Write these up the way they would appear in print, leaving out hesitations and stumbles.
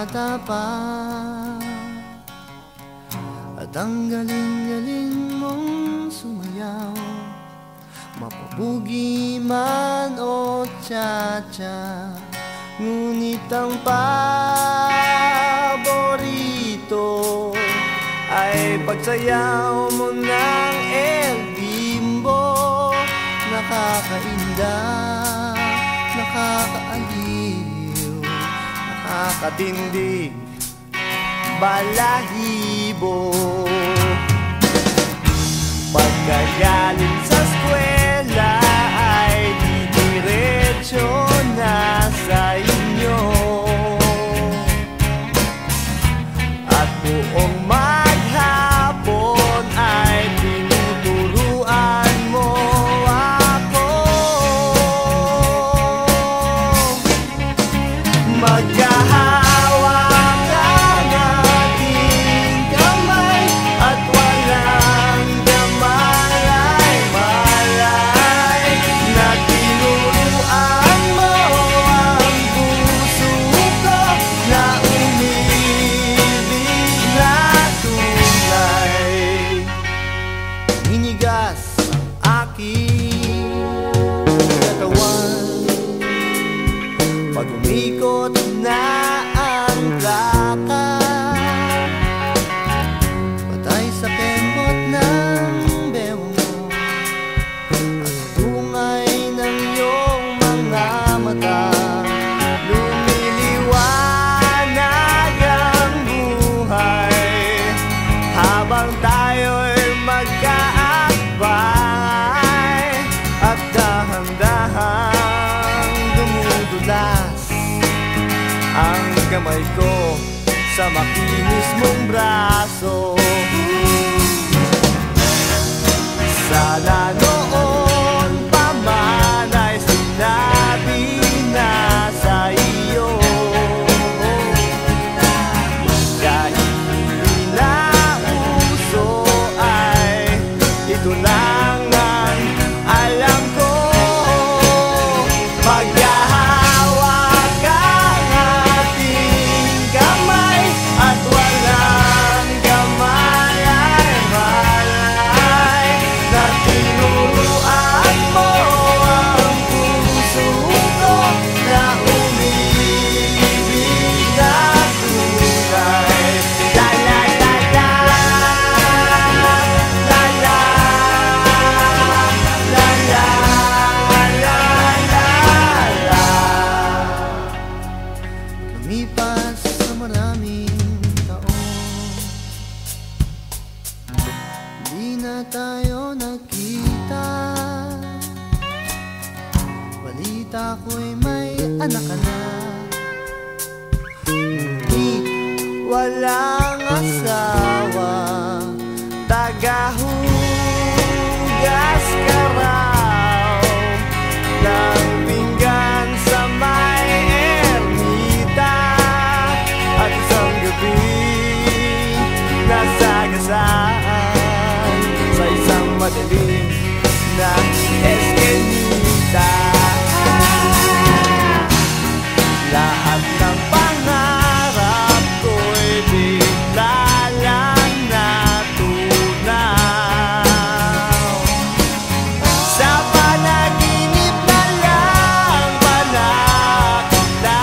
bata pa. At ang galing-galing mong sumayaw, mapabugi man o cha-cha. Ngunit ang paborito ay pagsayaw mo ng El Bimbo. Nakakainda, nakakaaliw, nakakatindig, balahibo. Pagkagaling sa eskwela ay didiretso na sa inyo, at buong maghapon ay tinuturuan mo ako. Magkahawak ang ating kamay at walang kamalay-malay, na tinuruan mo ang puso ko na umibig na tunay. Hinigas ang aking katawan pag umikot na ang plaka, patay sa kembot ng bewang mo at tungay ng iyong mga mata. Lumiliwanag ang buhay habang tayo'y magkaakbay, at dahan-dahang dumudulas ang kamay ko sa makinis mong braso. Sana noon pa man ay sinabi na sa iyo, kahit hindi na uso ay ito lang ang alam ko. Maghahawak ang ating kamay at walang kamalay-malay, na tinuruan mo ang puso ko na umibig na tunay. La la la la, la la, la la la la. Lumipas sa maraming taon, di na tayo nagkita. Balita ko'y may anak ka na, ngunit walang asawa. Tagahugas ka raw ng pinggan sa may ermita, at isang gabi nasagasaan sa isang madilim na eskinita. Lahat ng pangarap ko'y bigla lang natunaw. Sa panaginip na lang panakit na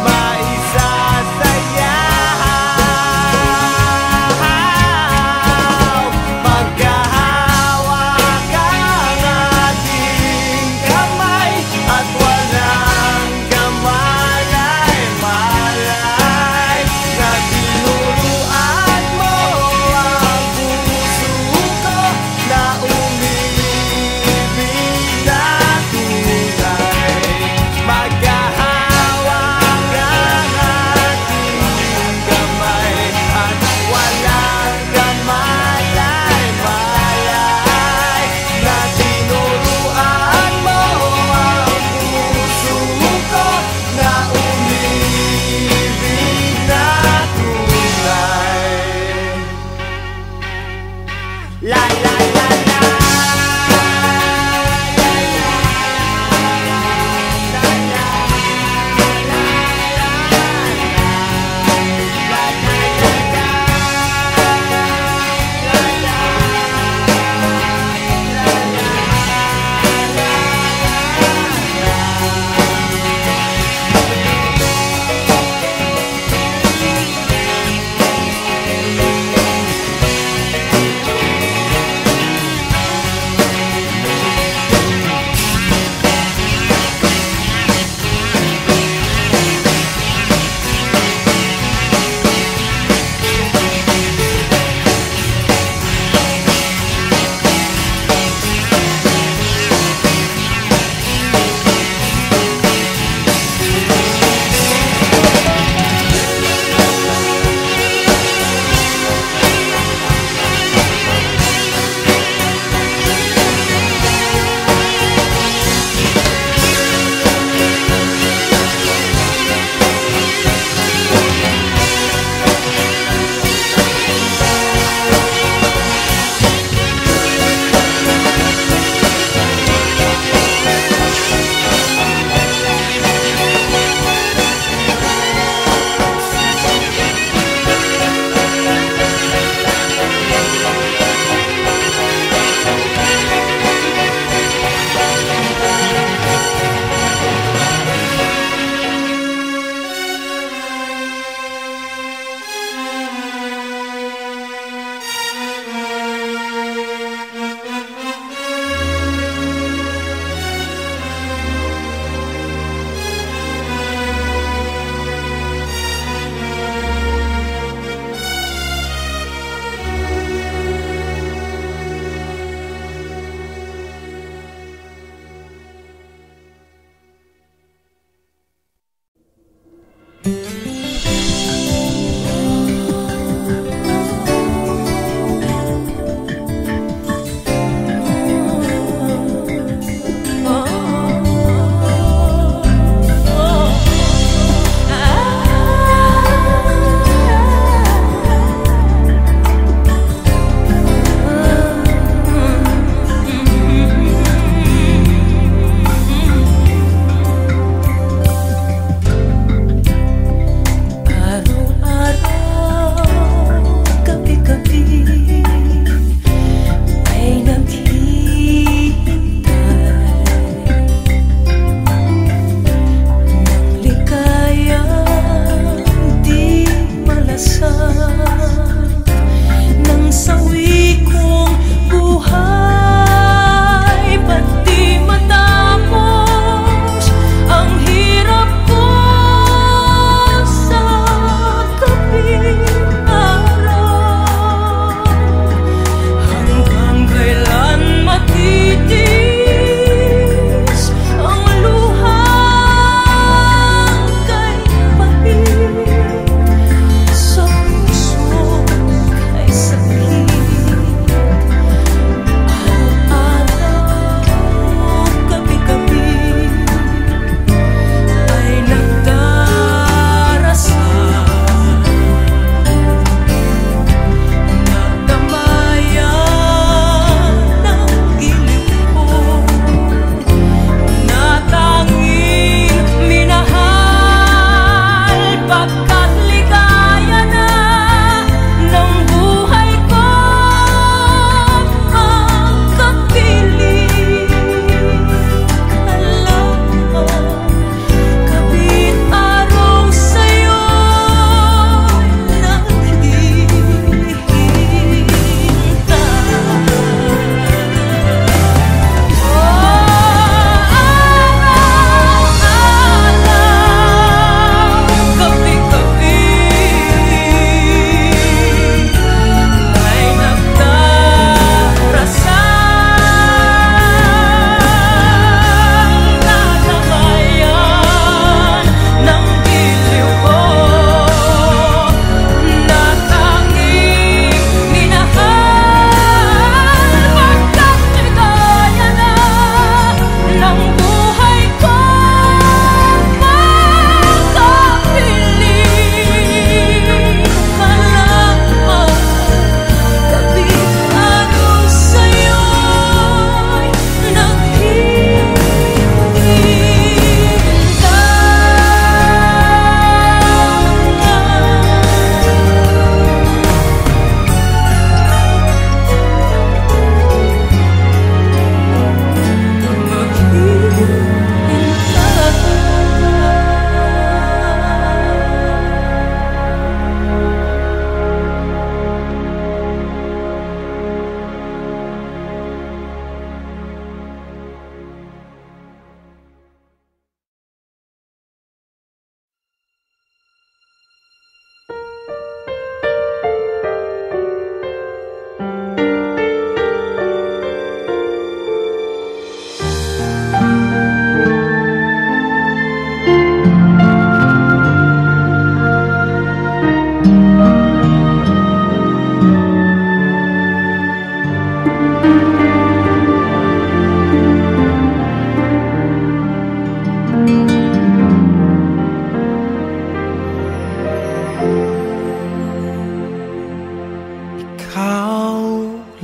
maisasayaw. Magkahawak ang ating kamay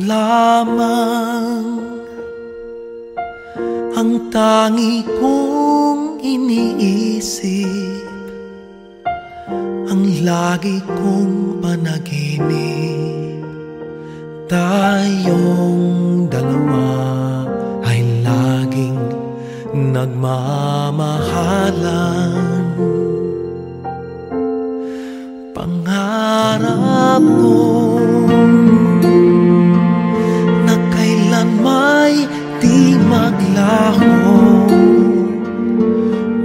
lamang ang tangi kong iniisip, ang lagi kong panaginip. Tayong dalawa ay laging nagmamahalan. Pangarap ko na kailan may di maglaho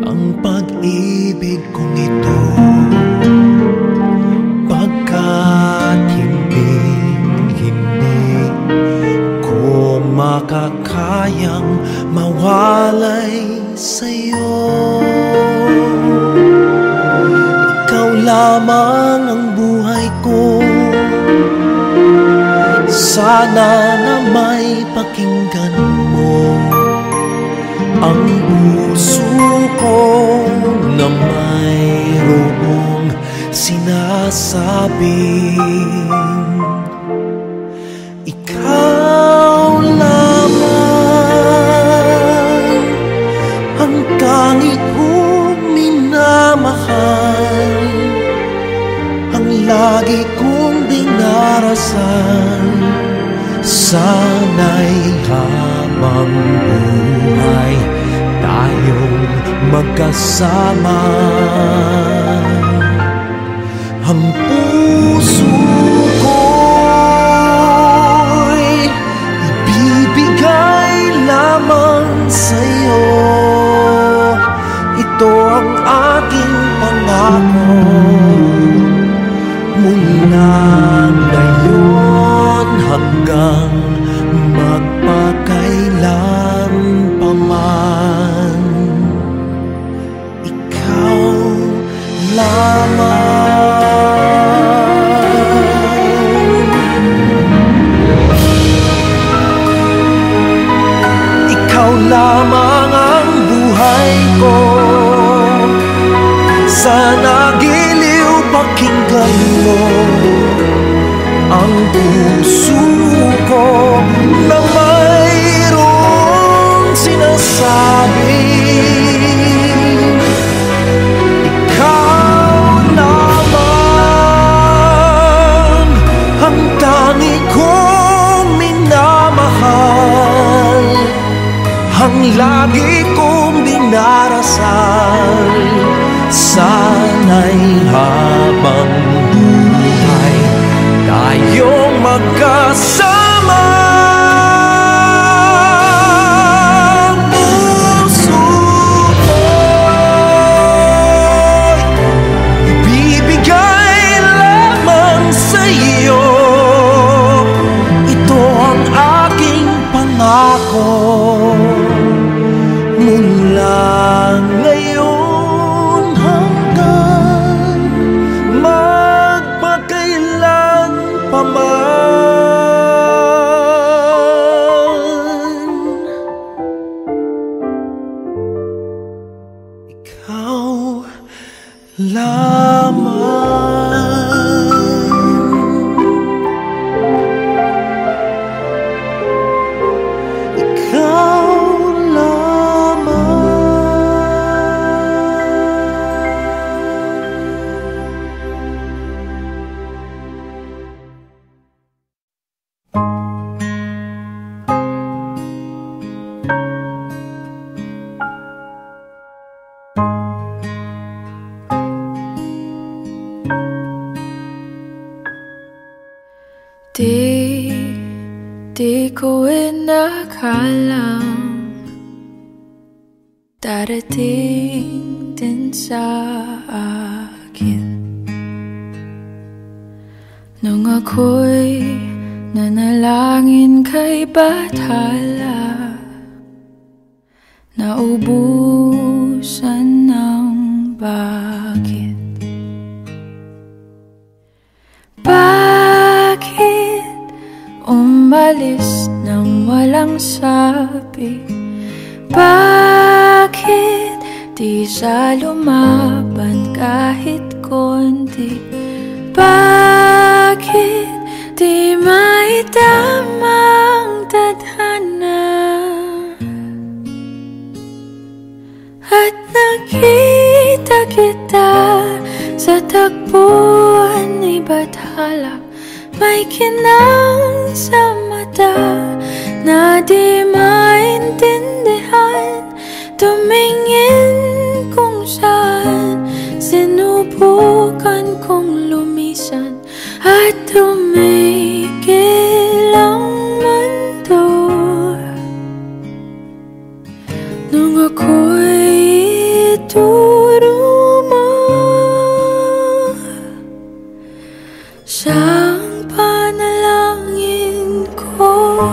ang pag-ibig kong ito, pagkat hindi ko makakayang mawalay sa'yo. Ikaw lamang ang buhay ko, sana na may pakinggan mo ang puso ko na mayroong sinasabing ikaw lamang ang tangi kong minamahal, ang lagi kong dinarasal. Sana'y habang buhay tayong magkasama. Ang puso ko'y ibibigay lamang sa'yo. Ito ang aking pangako mula ngayon hanggang magpakailan paman. Ikaw lamang. Ikaw lamang ang buhay ko, sana giliw pakinggan mo ang puso ko na mayroong sinasabi. Ikaw lamang ang tangi kong minamahal, ang lagi kong dinarasal. Sana'y habang buhay tayong magkasama. Puso ko'y ibibigay lamang sa'yo. Ito ang aking pangako mula ngayon hanggang magpakailan paman. Ikaw lamang. Ikaw lamang. Di ko inakalang darating din sa akin nung ako'y nanalangin kay Bathala, naubusan ng bakit. Bakit umalis nang walang sabi? Bakit di siya lumaban kahit konti? Bakit di maitama tagpuan ni bathala, may kinang sa mata na di maintindihan. Tumingin kung saan, sinubukan kong lumisan at tumigil ang mundo. Nung ako'y ituruma siyang panalangin ko.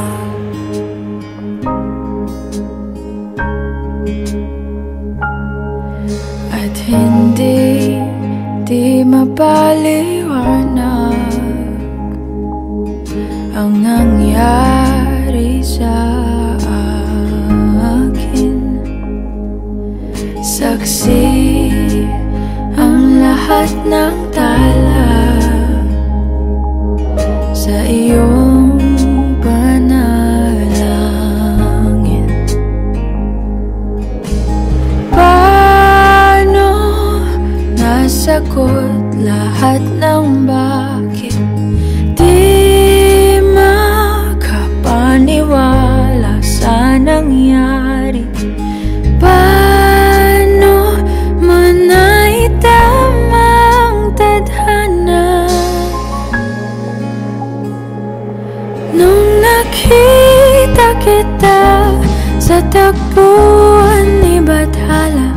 At hindi mapaliwanag ang nangyari sa akin. Saksi ang lahat ng tala sa iyong panalangin. Paano nasagot lahat ng bakit? Di makapaniwala sa nangyari. Paano man naitamang tadhana nung nakita kita sa tagpuan ni bathala?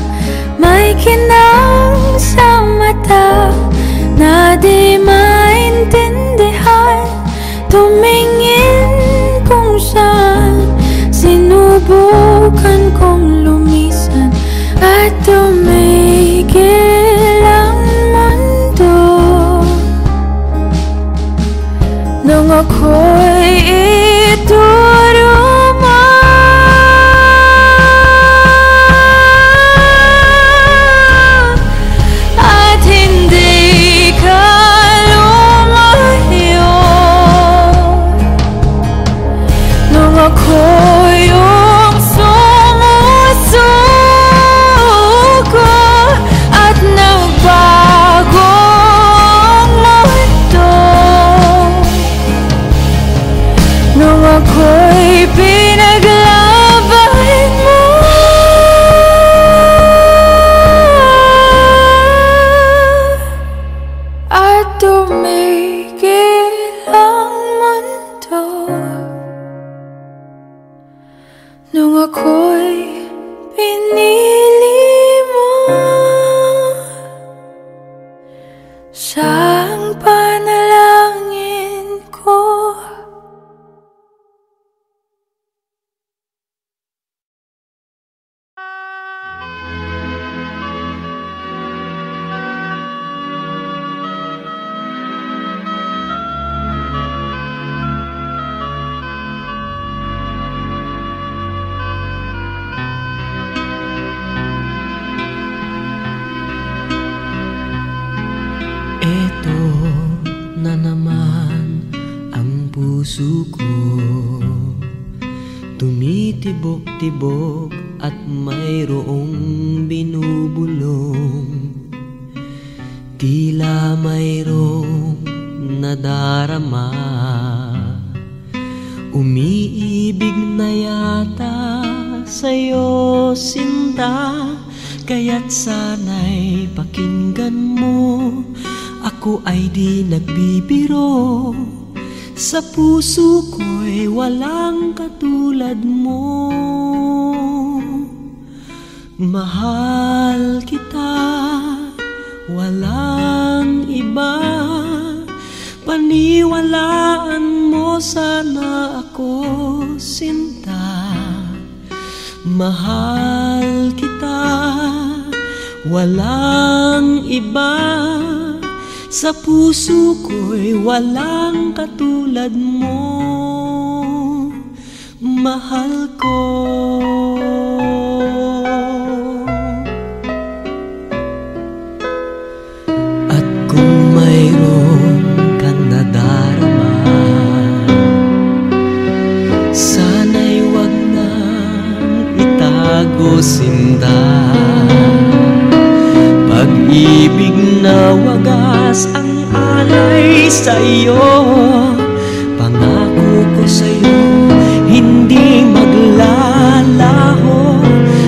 May kinang sa mata na di maintindihan. Tumingin kung saan, sinubukan kong lumisan at tumigil ang mundo. Nung ako'y ituruma at hindi ka lumayo. Nung ako yung sumusuko at nagbago ang mundo. Nung ako'y pinaglaban mo at tumigil ang mundo. Nung ako'y pinili mo siyang panalangin ko. Eto na naman ang puso ko, tumitibok-tibok at mayroong binubulong. Tila mayroong nadarama, umiibig na yata sa'yo, sinta. Kaya't sana'y pakinggan mo, ako ay di nagbibiro. Sa puso ko'y walang katulad mo. Mahal kita, walang iba. Paniwalaan mo sana ako, sinta. Mahal kita, walang iba. Sa puso ko'y walang katulad mo, mahal ko. At kung mayroon kang nadarama, sana'y wag nang itago, sinta. Pag-ibig na wagas sa'yo. Pangako ko sa'yo, hindi maglalaho.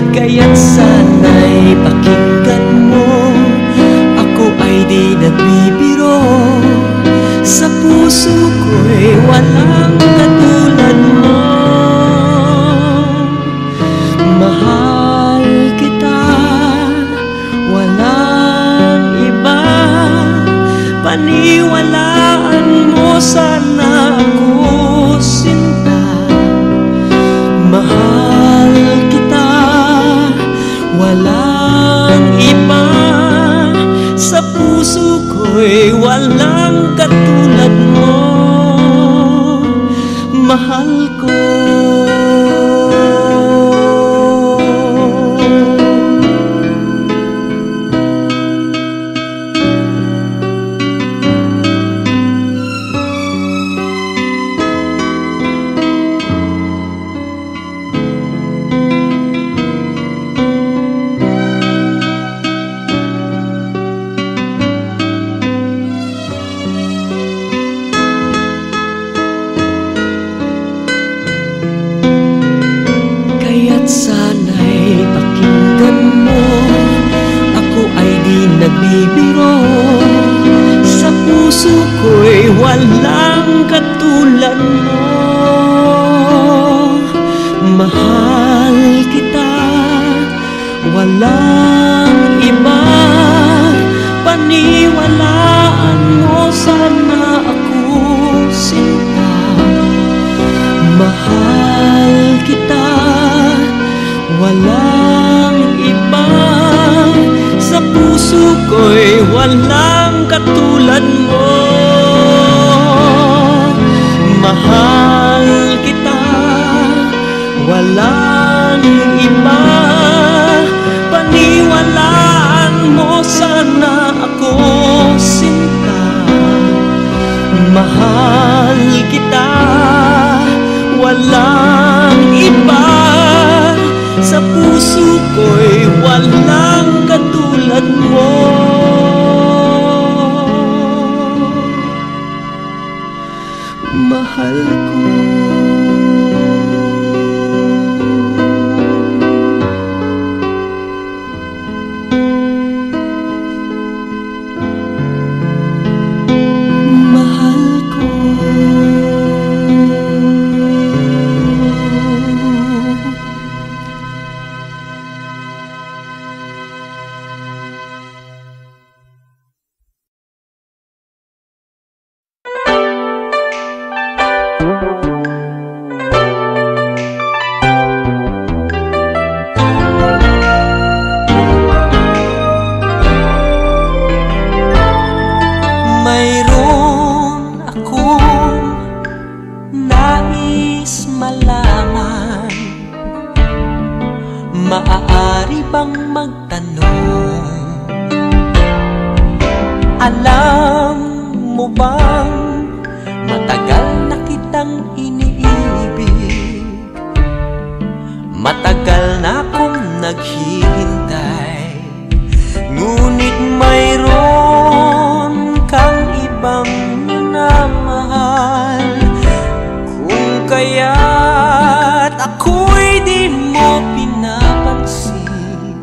Kaya't sana'y pakinggan mo, ako ay di nagbibiro. Sa puso ko'y walang katulad mo. Mahal kita, walang iba. Paniwalaan mo sana ako, sinta. Mahal kita, walang iba. Sa puso ko'y walang katulad mo. Mahal ko. Sana'y pakinggan mo, ako ay di nagbibiro. Sa puso ko'y walang katulad mo. Mahal kita, walang iba. Paniwalaan mo sana ako, sinta. Mahal kita, walang iba. Sa puso ko'y walang katulad mo. Mahal kita, walang iba. Paniwalaan mo sana ako, sinta. Mahal kita, walang iba. Sa puso ko'y walang katulad mo. Mahal ko. Maaari bang magtanong? Alam mo bang matagal na kitang iniibig? Matagal na akong naghihintay, ngunit mayroon kang ibang minamahal. Kung kaya't ako'y di mo pinapansin,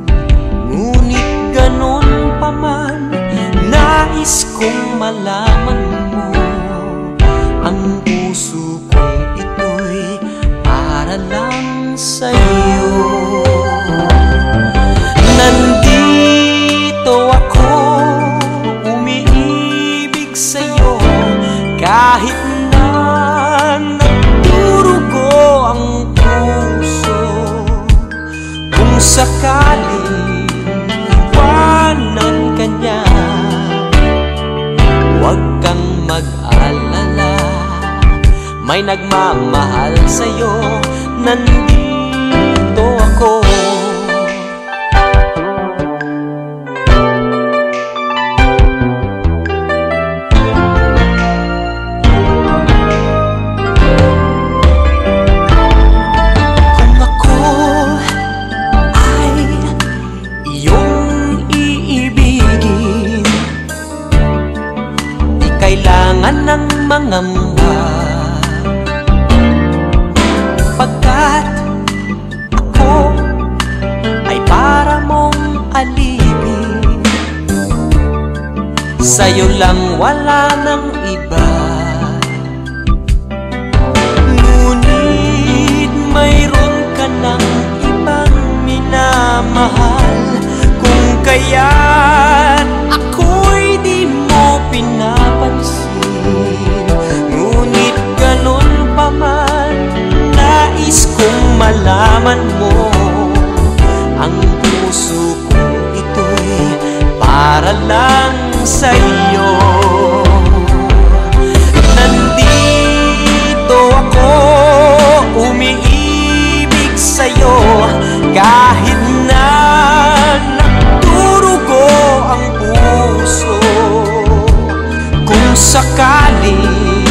ngunit ganun pa man, nais kong malaman mo, ang puso kong ito'y para lang sa'yo. Nandito ako, umiibig sa'yo, kahit na nagdurugo ang puso. Kung sakaling iwanan ka niya, huwag kang mag-alala, may nagmamahal sa'yo. Nandito ako. Kung ako ay iyong iibigin, kailangan ng mangamba, pagkat ako ay para mong alipin. Sa'yo lang wala ng iba, ngunit mayroon ka ng ibang minamahal. Kung kaya't ako'y di mo pinapansin, ngunit ganun pa man, nais kong malaman mo, ang puso kong ito'y para lang sa'yo. Nandito ako, umiibig sa'yo, kahit na nagdurugo ang puso. Kung sakaling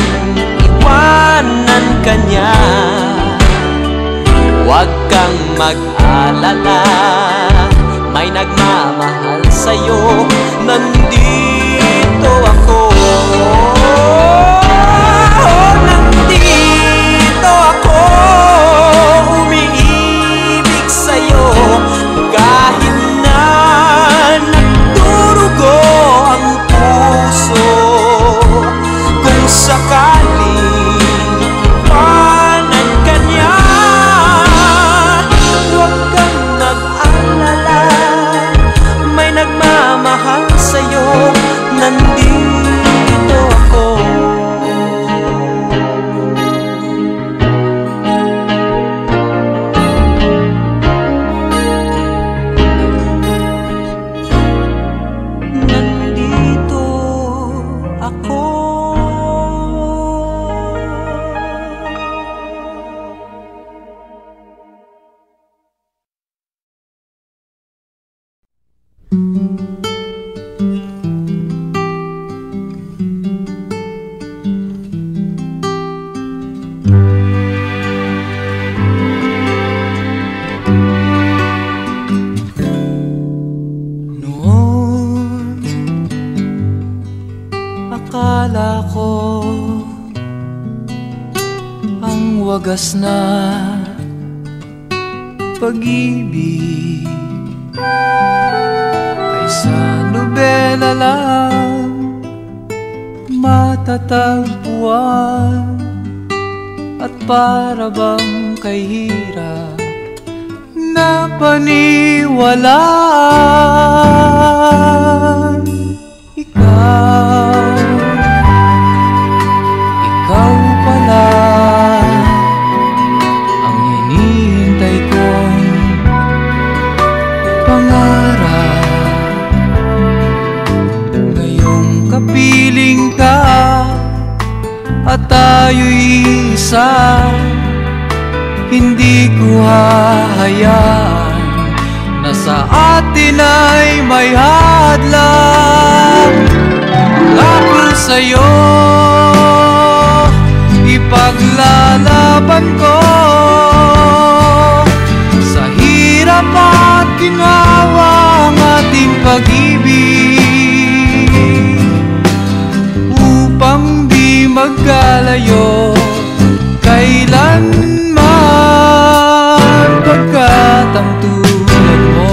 iwanan ka niya, huwag kang mag-alala, may nagmamahal sa'yo. Nandito ako, nandito ako, umiibig sa'yo, kahit na nagdurugo ang puso. Kung sakaling iwanan ka niya, huwag kang mag-alala, may nagmamahal sa'yo. Nandito ako. Nandito ako. Akala ko ang wagas na pag-ibig ay sa nobela lang matatagpuan, at para bang kay hirap na paniwalaan. Ikaw pala ang hinihintay kong pangarap. Ngayong kapiling ka at tayo'y isa, hindi ko hahayaan na sa atin ay may hadlang. Pangako sa'yo, ipaglalaban ko sa hirap at ginhawa ang ating pag-ibig, upang di magkalayo kailanman, pagkat ang tulad mo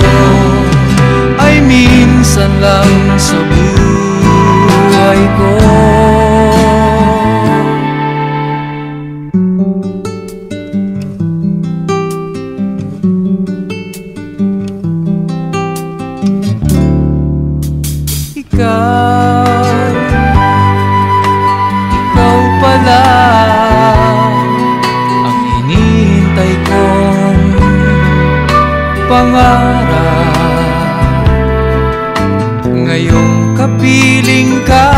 ay minsan lang sa buhay ko. Ikaw pala ang hinihintay kong pangarap. Ngayong kapiling ka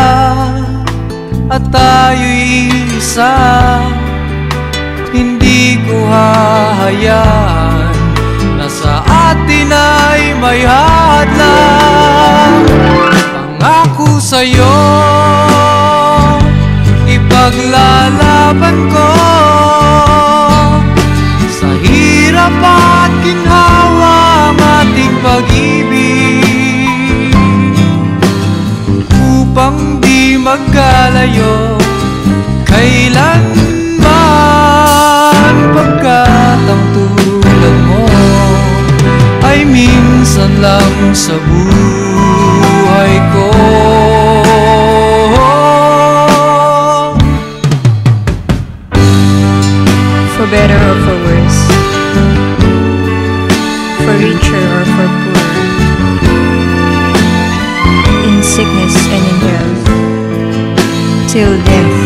at tayo'y isa, hindi ko hahayaan na sa atin ay may hadlang. Pangako sa'yo, ipaglalaban ko sa hirap at ginhawa ang ating pag-ibig, upang di magkalayo magkalayo kailanman, pagkat ang tulad mo ay minsan lang sa buhay ko. For better or for worse, for richer or for poor, in sickness and in health, till death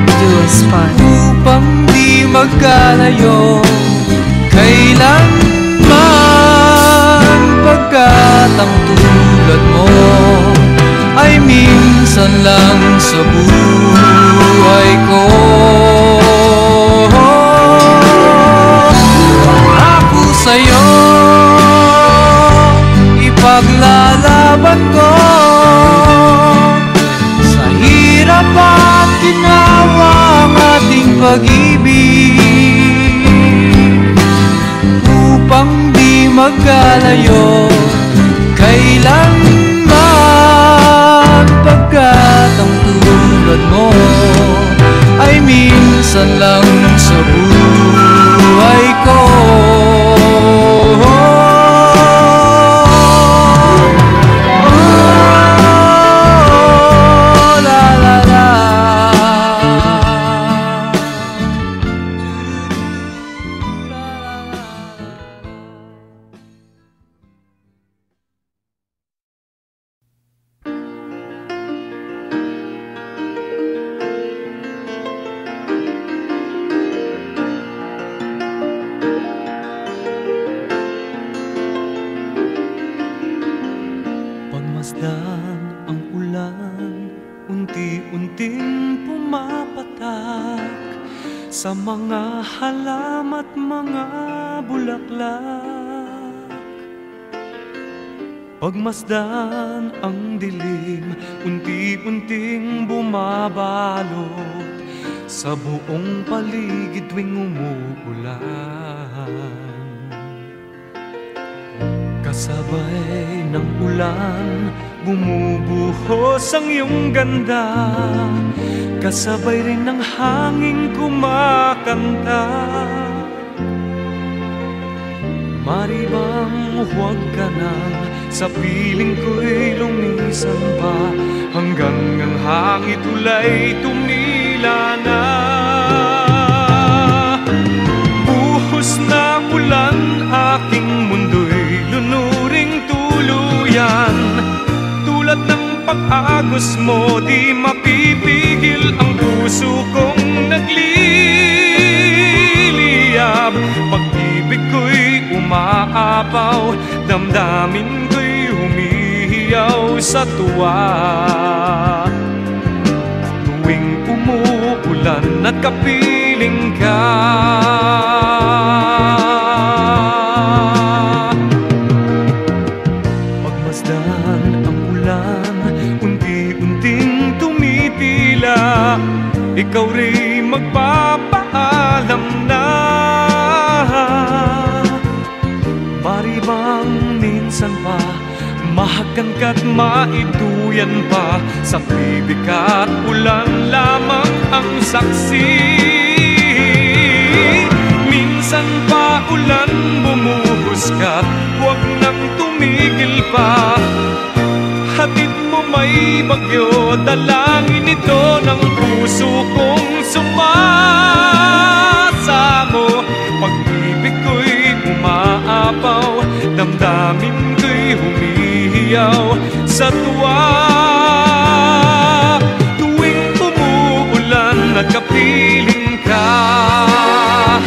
do us part. Upang di magkalayo kailanman, pagkat ang tulad mo ay minsan lang sa buhay ko. Ako sa'yo ipaglalaban ko, sa hirap at ginawa ang ating pag-ibig, upang di magkalayo kailanman, pagkat ang tulad mo ay minsan lang sa buhay ko. Pagmasdan ang ulan, unti-unting pumapatak sa mga halam at mga bulaklak. Pagmasdan ang dilim, unti-unting bumabalot sa buong paligid tuwing umuulan. Kasabay ng ulan, bumubuhos ang iyong ganda, kasabay rin ng hangin kumakanta. Mari bang huwag ka nang sa piling ko'y lumisan pa, hanggang ang hangin tulay tumila na. Buhos na ulan, aking mundo'y lunuring tuluyan. Tulad ng pag-agos mo, di mapipigil ang puso kong nagliliyab. Pag-ibig ko'y umaapaw, damdamin ko'y humihiyaw sa tuwa. Tuwing umuulan at kapiling ka, pagmasdan ang ulan, unti-unting tumitila, ikaw rin magpapaalam na. Mari bang minsan pa mahagkan ka't maituyan pa, sa pibig at ulan lamang ang saksi. Minsan pa ulan bumuhos ka't huwag nang tumigil pa. Hatid mo may bagyo, dalangin ito ng puso kong sumasamo. Pag-ibig ko'y umaapaw, damdamin ko'y humihiyaw sa tuwa. Tuwing umuulan at kapiling ka, la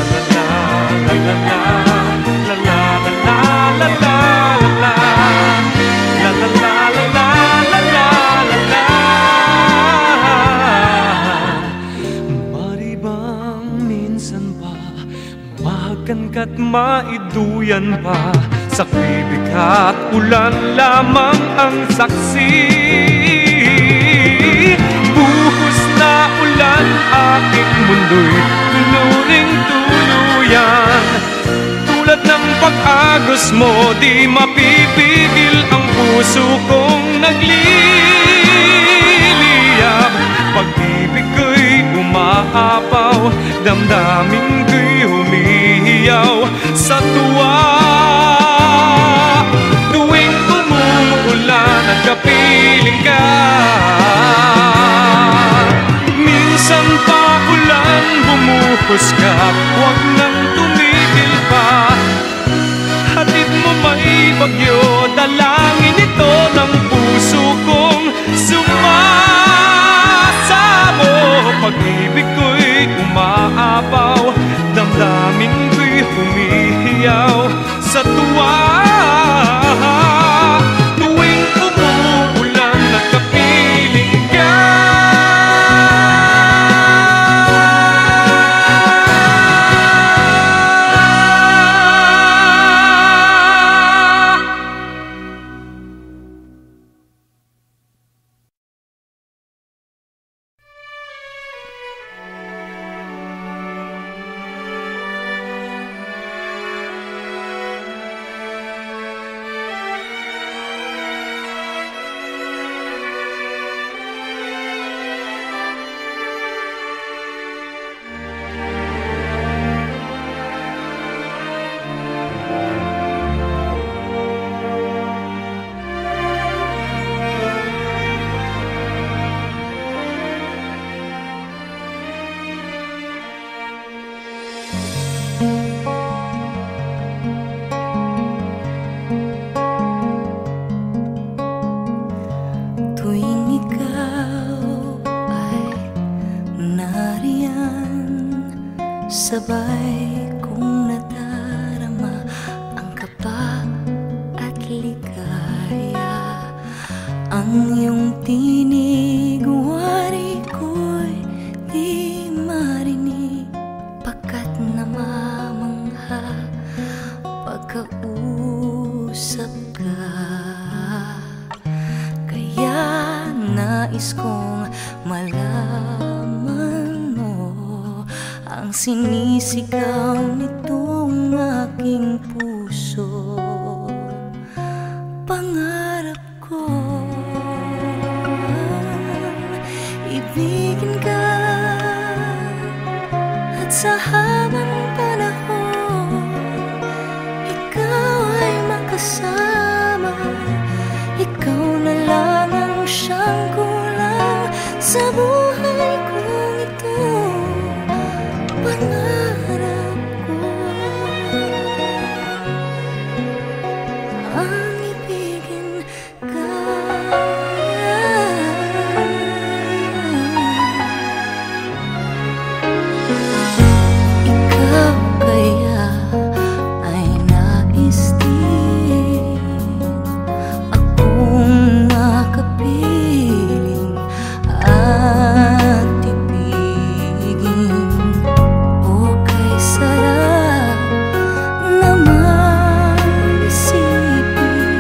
la la la la la la la la la. maiduyan pa. Sa kribig at ulan lamang ang saksi. Buhos na ulan, aking mundo'y tuluring tuluyan. Tulad ng pag-agos mo, di mapipigil ang puso kong nagliliyab. Pag-ibig ko'y umaapaw, damdamin ko'y humihiyaw sa tuwa. Tuwing umuulan at kapiling ka, minsan pa ulan bumuhos ka, huwag nang tumigil pa. Hatid mo may bagyo, dalangin ito ng puso kong sumasamo. Pag-ibig ko'y umaapaw, damdamin ko'y humihiyaw sa tuwa. Tuwing umuulan at kapiling ka, sabay kong nadarama ang kaba at ligaya. Ang iyong tinig, wari ko'y di marinig, pagkat namamangha pagkausap ka. Kaya nais kong malaman mo ang sinisigaw nitong aking puso. Pangarap ko ibigin ka, at sa habang panahon ikaw ay makasama. Ikaw na lang ang siyang kulang sa buhay kong ito. Pangarap ko ang ibigin ka. Ikaw kaya ay nais din akong nakapiling at ibigin. O kay sarap naman isipin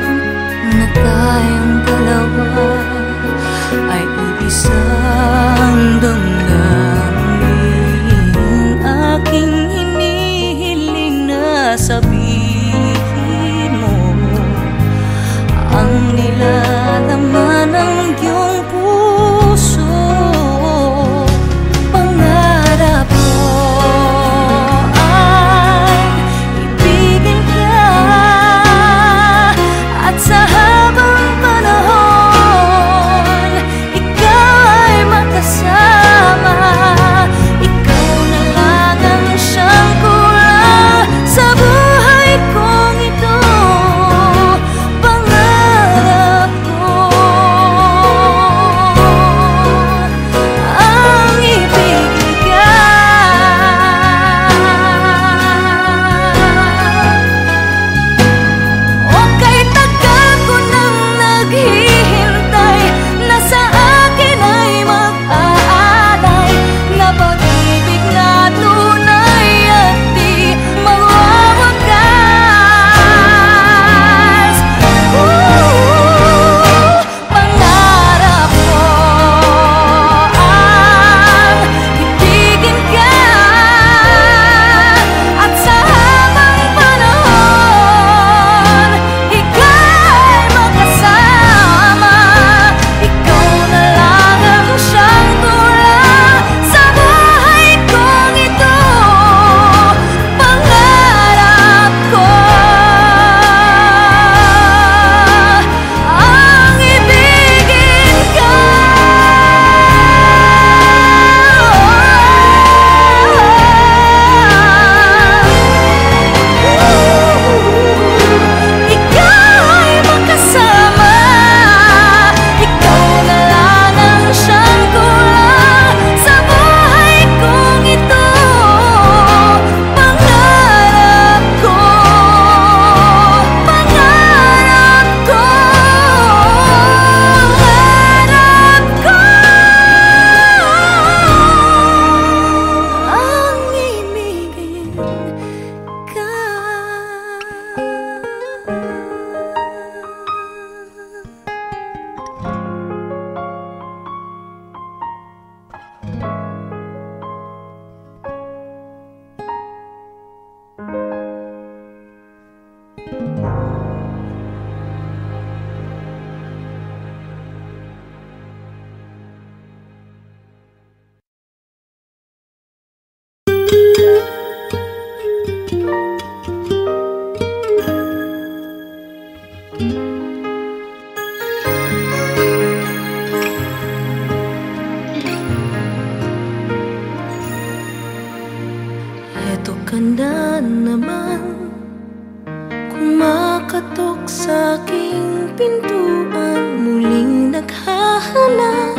Kumakatok sa aking pintuan, muling naghahanap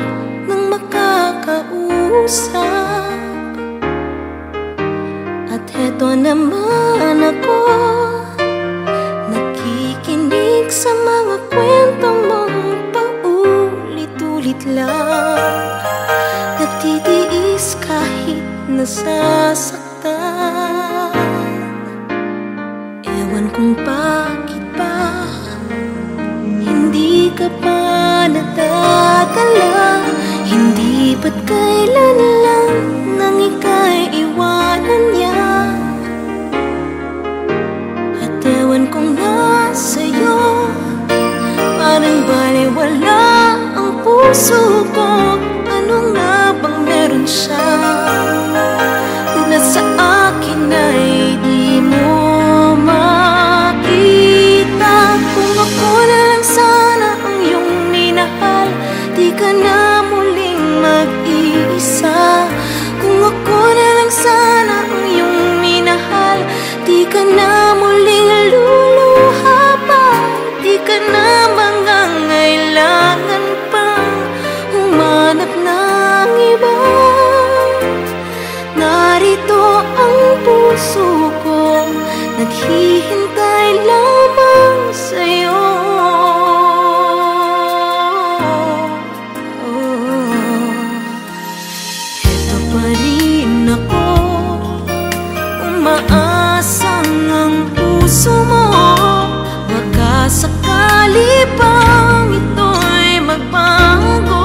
ng makakausap. At heto naman ako, nakikinig sa mga kwentong mong paulit-ulit lang. Nagtitiis kahit nasasaktan. Ewan kung bakit ba hindi ka pa nadadala. Hindi ba't kailan lang nang ika'y iwanan niya. At ewan kung nasa'yo, parang baliwala ang puso ko. Ano nga bang meron siya na sa akin ay di mo makita? Kung ako na lang sana ang iyong minahal, di ka na muling mag-iisa. Kung ako na lang sana ang iyong minahal, di ka na muling luluha pa. Di ka na mangangailangan pang humanap ng iba. Narito ang puso ko, naghihintay lamang sa'yo. Eto pa rin ako, umaasang ang puso mo. Baka sakali pang ito'y magbago.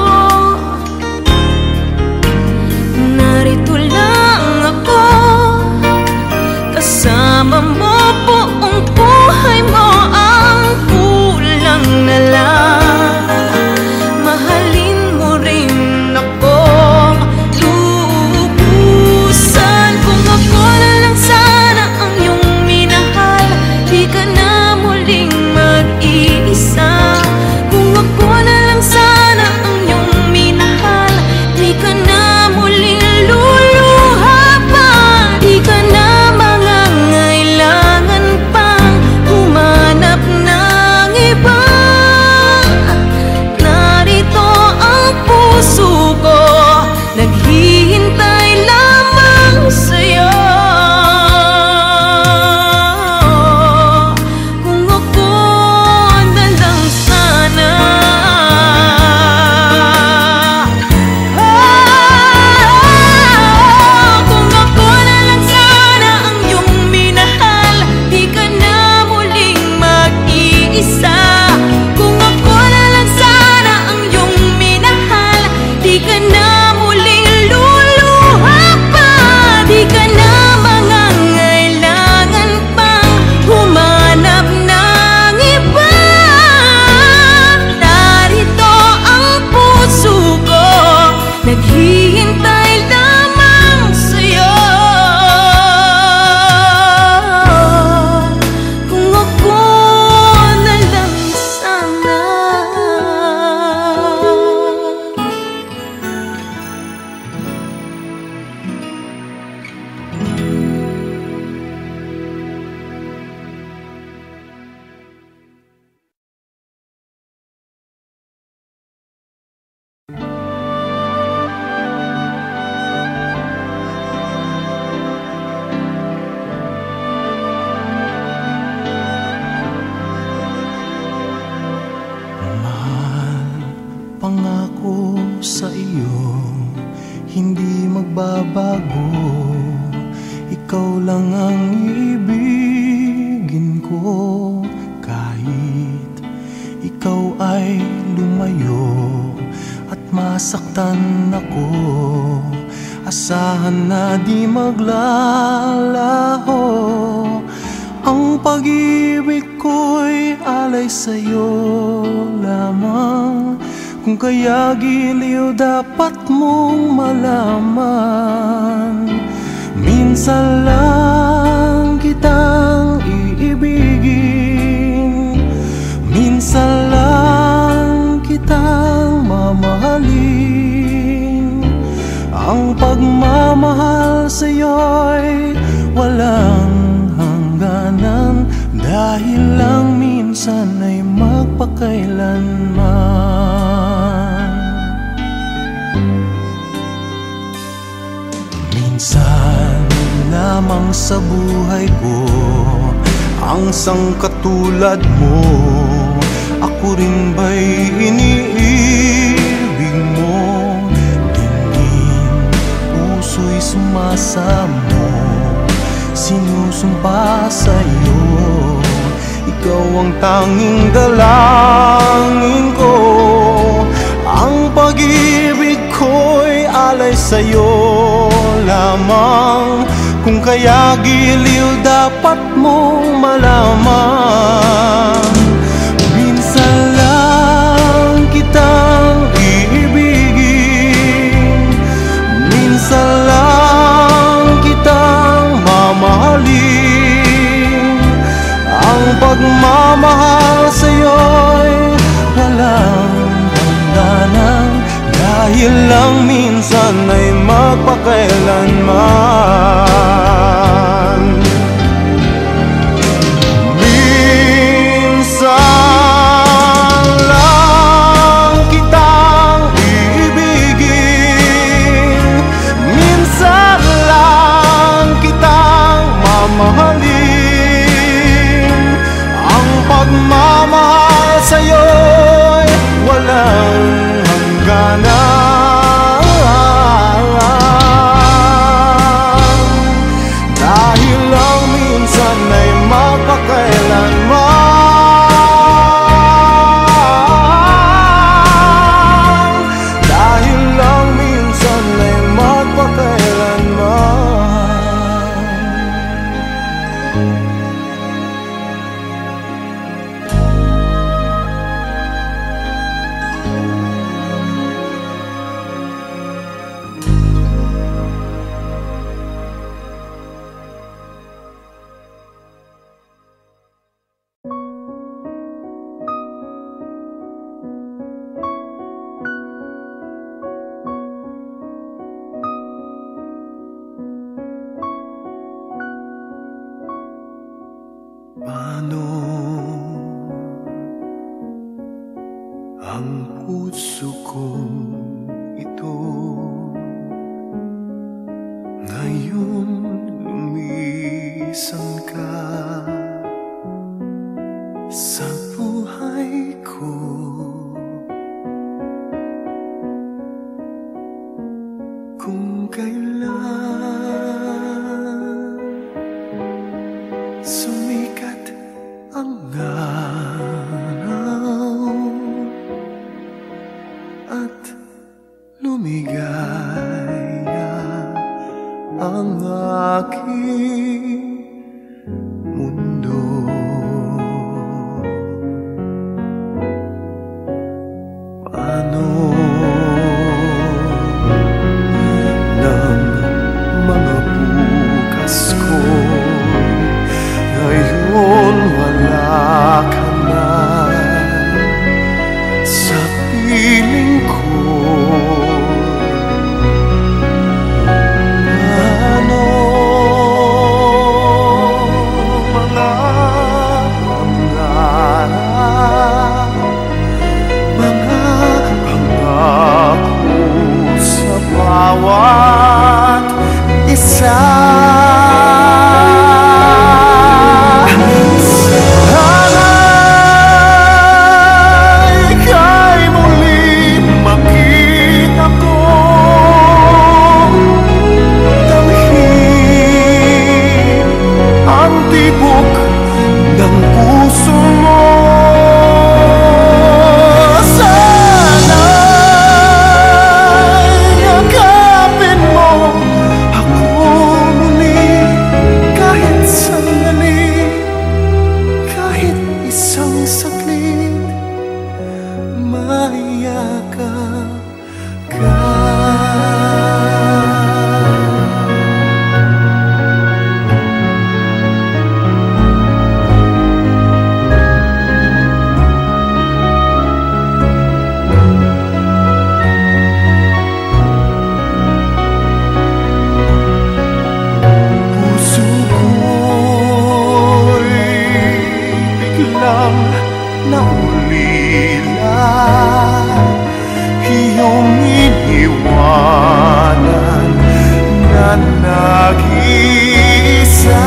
Narito lang ako, kasama mo buong buhay mo. Ang kulang na lang, mahalin mo rin akong lubusan. Kung ako na lang sana ang iyong minahal, di ka na muling mag-iisa. Kung ako na lang sana ang iyong minahal, di ka na muling luluha pa. Di ka na mangangailangan pang humanap ng iba. Narito ang puso ko, naghihintay lamang sa'yo. Kung ako na lang sana, kung ako na lang sana ang iyong minahal, di ka na muling mag-iisa. Kung ako na lang sana ang iyong minahal, di ka na muling luluha pa. Di ka na mangangailangan pang humanap ng iba. Narito ang puso ko, naghihintay lamang sa'yo. Kung ako na lang sana. Pangako sa iyo, hindi magbabago. Ikaw lang ang ibigin ko. Kahit ikaw ay lumayo at masaktan ako, asahan na di maglalaho. Ang pag-ibig ko'y alay sa'yo lamang. Kung kaya giliw dapat mong malaman, minsan lang kitang iibigin, minsan lang kitang mamahalin. Ang pagmamahal sa'yo'y walang hangganan, dahil minsan ay magpakailanman. Minsan lamang sa buhay ko ang sangkatulad mo. Ako rin ba'y iniibig mo? Tingin, puso'y sumasamo, sinusumpa sa'yo. Ikaw ang tanging dalangin ko. Ang pag-ibig ko'y alay sa'yo lamang. Kung kaya giliw dapat mong malaman. Minsan lang kitang iibigin, minsan lang kitang mamahalin. Ang pagmamahal sa'yo'y walang hangganan, dahil lang minsan ay magpakailanman. Minsan lang kitang iibigin, minsan lang kitang mamahalin. Ang pagmamahal sa'yo'y walang hangganan, dahil lang minsan ay magpakailanman. Dahil lang minsan ay magpakailanman. Paano ang puso kong ito ngayon lumisan ka sa buhay ko? Kung kailan sumikat ang araw at lumigaya ang aking mundo, paano ng mga bukas ko ngayon wala ka na sa piling ko? Paano mga pangarap, mga pangako sa bawat isa? na ulila, iyong iniwanan na nag-iisa.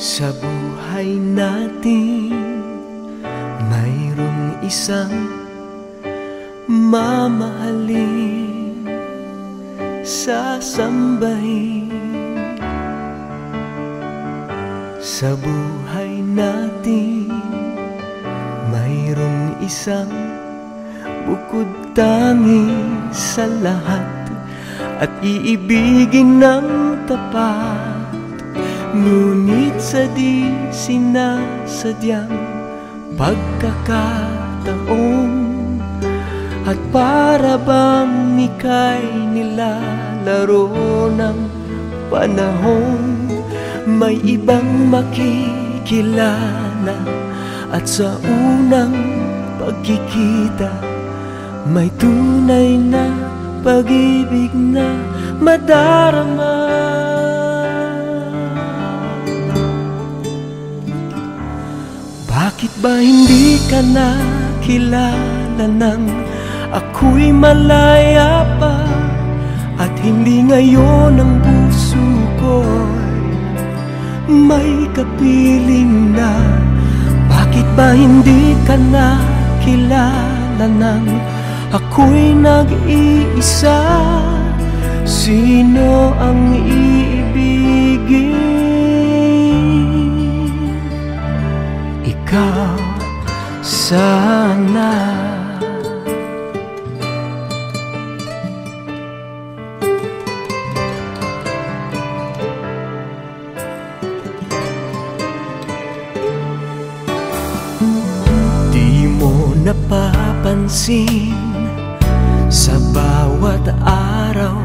Sa buhay natin, mayroong isang mamahalin, sasambahin. Sa buhay natin, mayroong isang bukod tangi sa lahat at iibigin ng tapat. Ngunit sa di sinasadyang pagkakataon at para bang ika'y nilalaro ng panahon, may ibang makikilala at sa unang pagkikita may tunay na pag-ibig na madarama. Bakit ba hindi ka nakilala nang ako'y malaya pa, at hindi ngayon ang puso ko'y may kapiling na? Bakit ba hindi ka nakilala nang ako'y nag-iisa? Sino ang iibigin? Ikaw sana. Di mo napapansin sa bawat araw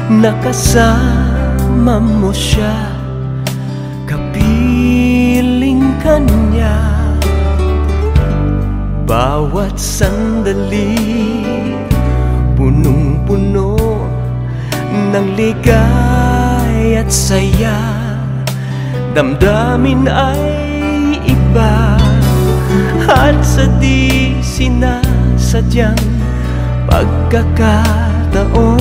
na kasama mo siya, kapiling ka niya. Bawat sandali punong-puno ng ligay at saya, damdamin ay iba. At sa di sinasadyang pagkakataon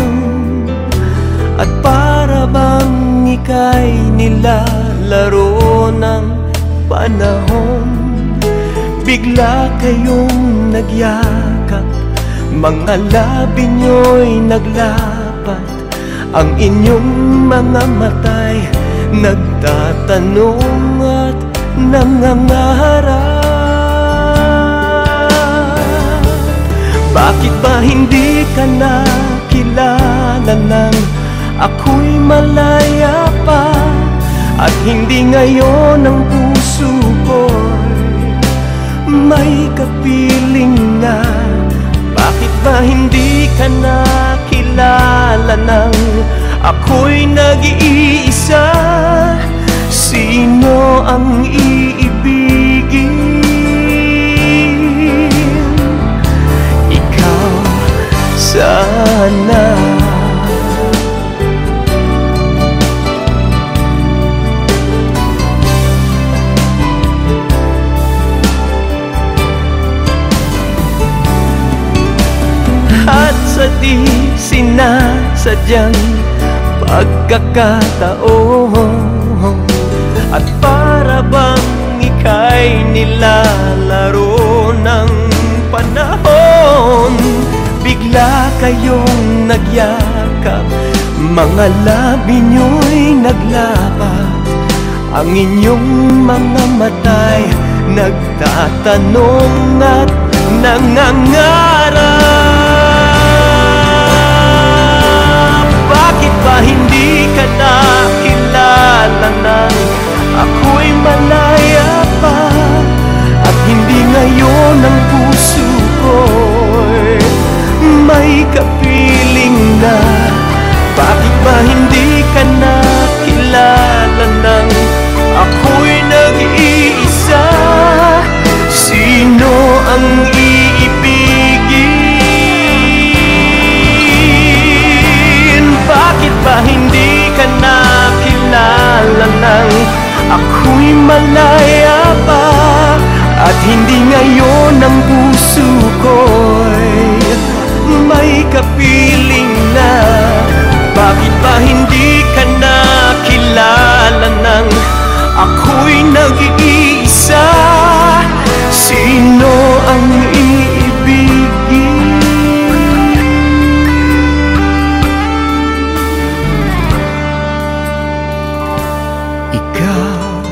at para bang ika'y nilalaro ng panahon, bigla kayong nagyakap, mga labi nyo'y naglapat, ang inyong mga mata'y nagtatanong at nangangarap. Bakit ba hindi ka nakilala nang ako'y malaya pa, at hindi ngayon ang puso ko'y may kapiling na? Bakit ba hindi ka nakilala nang ako'y nag-iisa? sadyang pagkakataon. At para bang ika'y nilalaro ng panahon, bigla kayong nagyakap, mga labi nyo'y naglapat, ang inyong mga mata'y nagtatanong at nangangarap. Bakit ba hindi ka nakilala nang ako'y malaya pa, at hindi ngayon ang puso ko'y may kapiling na? Bakit ba hindi ka nakilala nang ako'y nag-iisa? Sino ang iibigin? Bakit ba hindi ka nakilala nang ako'y malaya pa, at hindi ngayon ang puso ko'y may kapiling na? Bakit ba hindi ka nakilala nang ako'y nag-iisa? Sino ang iibigin? Ikaw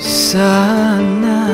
sana.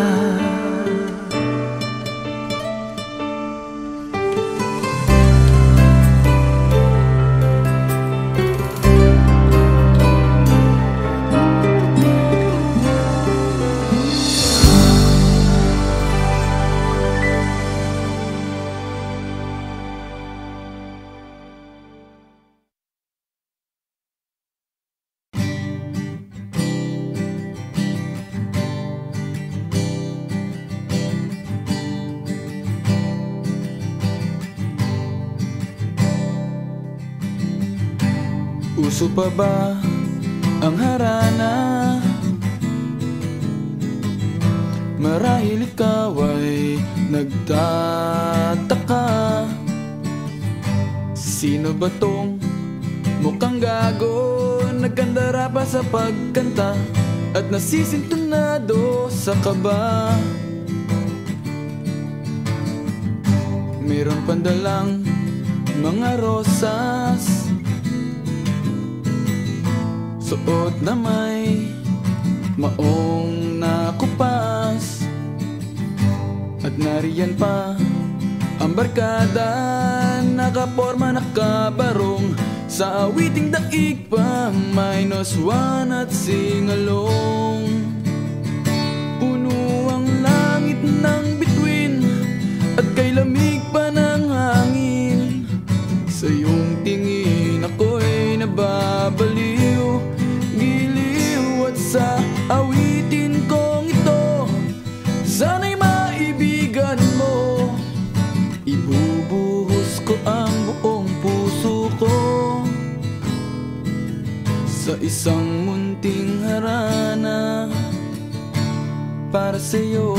Uso pa ba ang harana? Marahil ikaw ay nagtataka, sino ba tong mukhang gago, nagkandara pa sa pagkanta at nasisintunado sa kaba? Meron pandalang mga rosas, suot na may maong nakupas, at nariyan pa ang barkada, nakaporma nakabarong, sa awiting daig pa -1 at singalong. Puno ang langit ng bituin at kay lamig pa ng hangin, sa iyong tingin ako'y nababaliw, giliw at sa awitin kong ito, sana'y maibigan mo. Ibubuhos ko ang buong puso ko sa isang munting harana para sa'yo.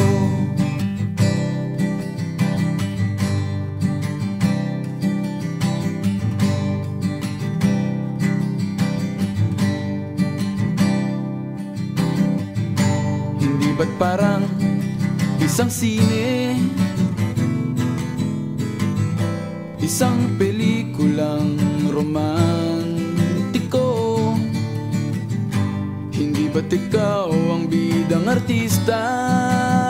Ba't parang isang sine, isang pelikulang romantiko? Hindi ba't ikaw ang bidang artista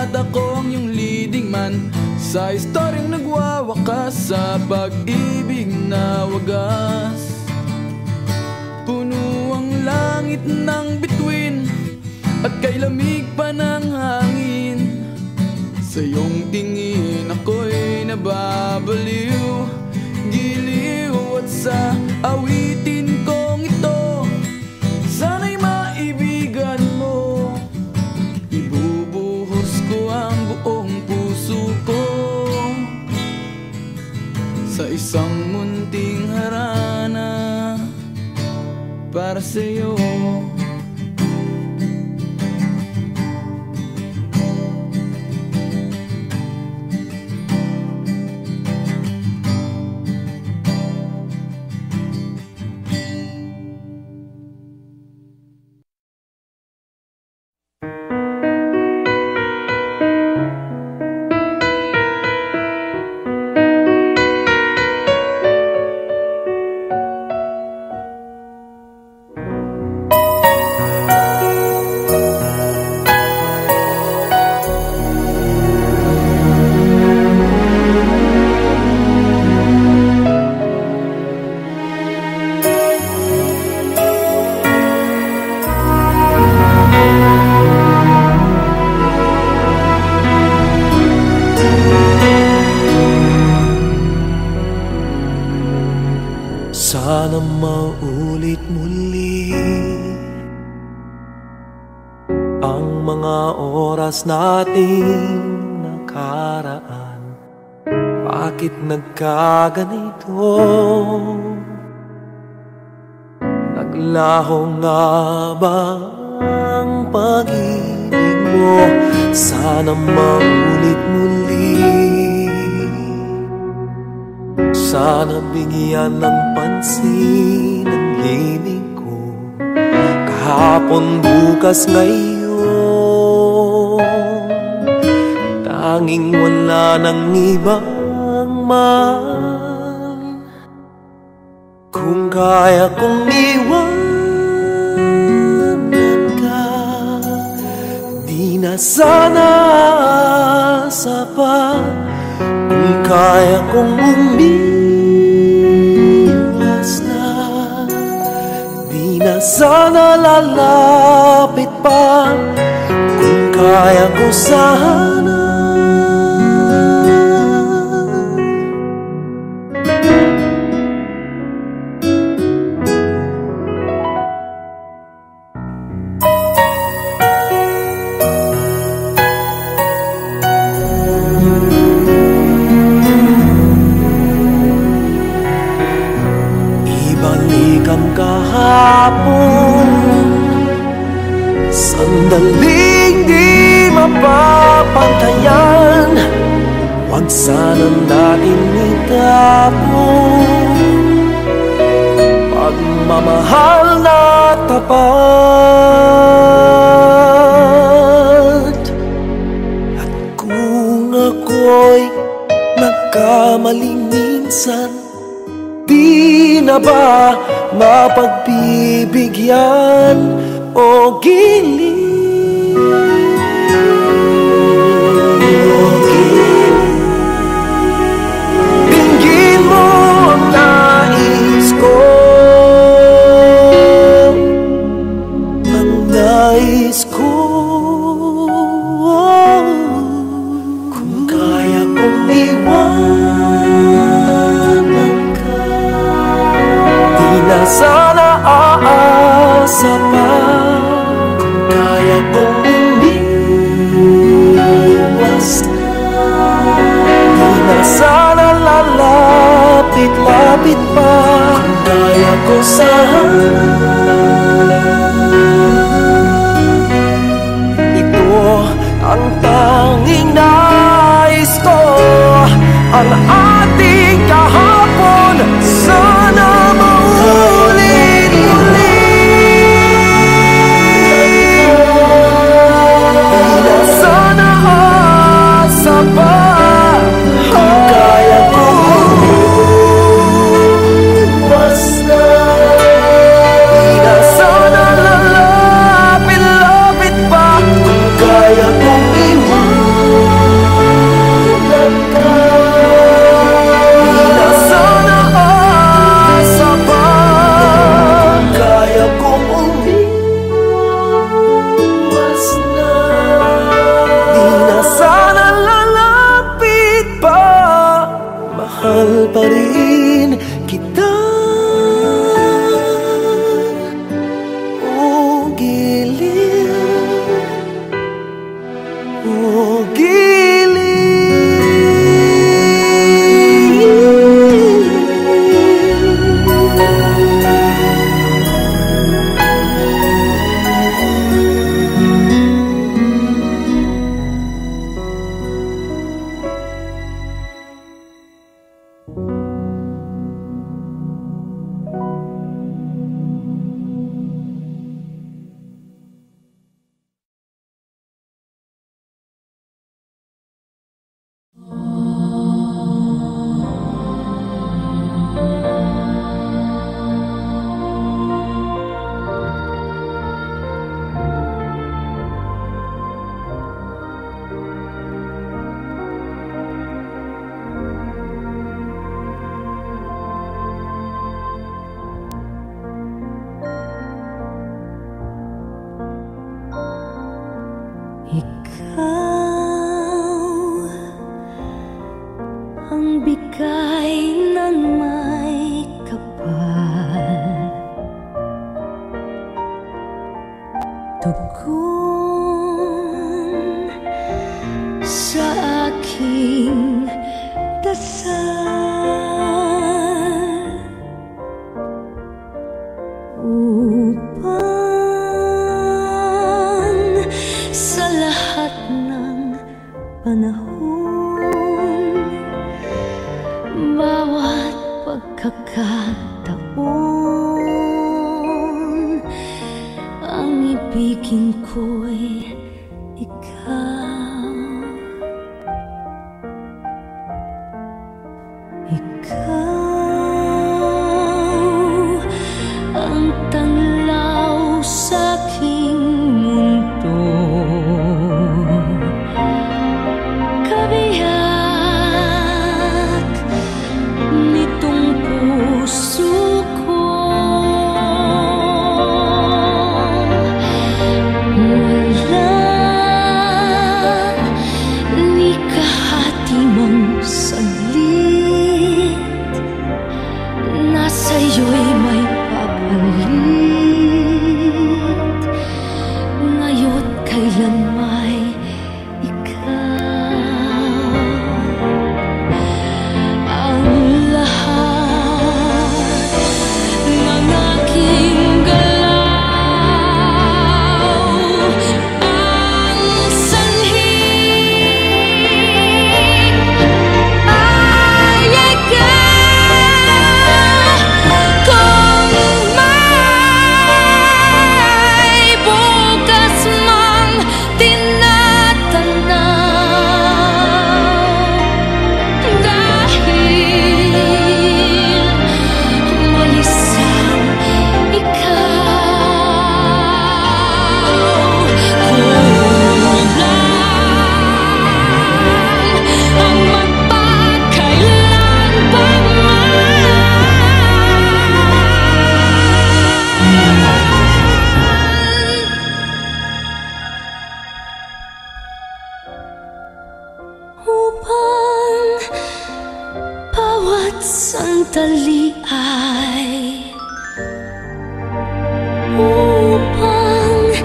at ako ang iyong leading man sa istoryang nagwawakas sa pag-ibig na wagas? Puno ang langit ng bituin at kay lamig pa ng hangin, sa iyong tingin ako'y nababaliw, giliw at sa awitin kong ito, sana'y maibigan mo. Ibubuhos ko ang buong puso ko sa isang munting harana para sa'yo. mga oras nating nakaraan, bakit nagkaganito? Naglaho nga ba ang pag-ibig mo? Sana maulit muli. Sana bigyan ng pansin ang himig ko, kahapon, bukas, ngayon. Tanging wala nang ibang mahal. Kung kaya kong iwanan ka, di na sana asa pa. Kung kaya kong umiwas na, di na sana lalapit pa. Kung kaya ko sana. Kahapon, sandaling di mapapantayan, huwag sana natin itapon pagmamahal na tapat. At kung ako'y nagkamaling minsan, di na ba mapagbibigyan o giling? Dinggin mo ang nais ko, ang nais ko. Kung kaya kong iwanan ka, di na sana aasa pa. Kung kaya kong umiwas na, di na sana lalapit-lapit pa. Kung kaya ko sana, ito ang tanging nais ko. Ang ating kahapon sana maulit muli. Di na sana asa pa. Kung kaya ko umiwas na, di na sana lalapit-lapit pa. Kung kaya kong iwanan ka, di na sana asa pa. Kaya kong umiwas na, di na sana lalapit pa. Mahal pa rin kita. O giling, o Tugon aking dasal upang sa lahat ng panahon, bawat pagkakataon, ang ibigin ko'y ikaw. Ikaw ang tanglaw sa'king mundo, kabiyak nitong puso ko. Wala ni kahati mong saglit na sa'yo'y may papalit, ngayon kailan may ikaw. Ang lahat ng aking galaw, ang sanhi ay ikaw. Kung may bukas mang tinatanaw, dahil may isang ikaw. Kulang ang magpakailan pa upang bawat sandali ay upang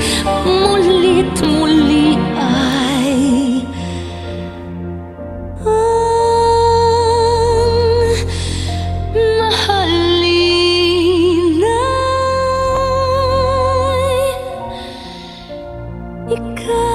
mulit muli ay ang mahalin ay ikaw.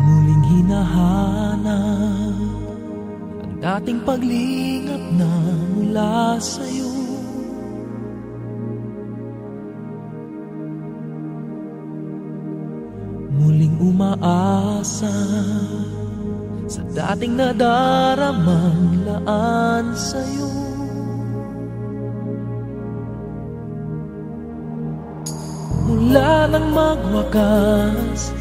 Muling hinahanap ang dating paglingap na mula sa'yo. Muling umaasa sa dating nadaramang laan sa'yo. Mula nang magwakas,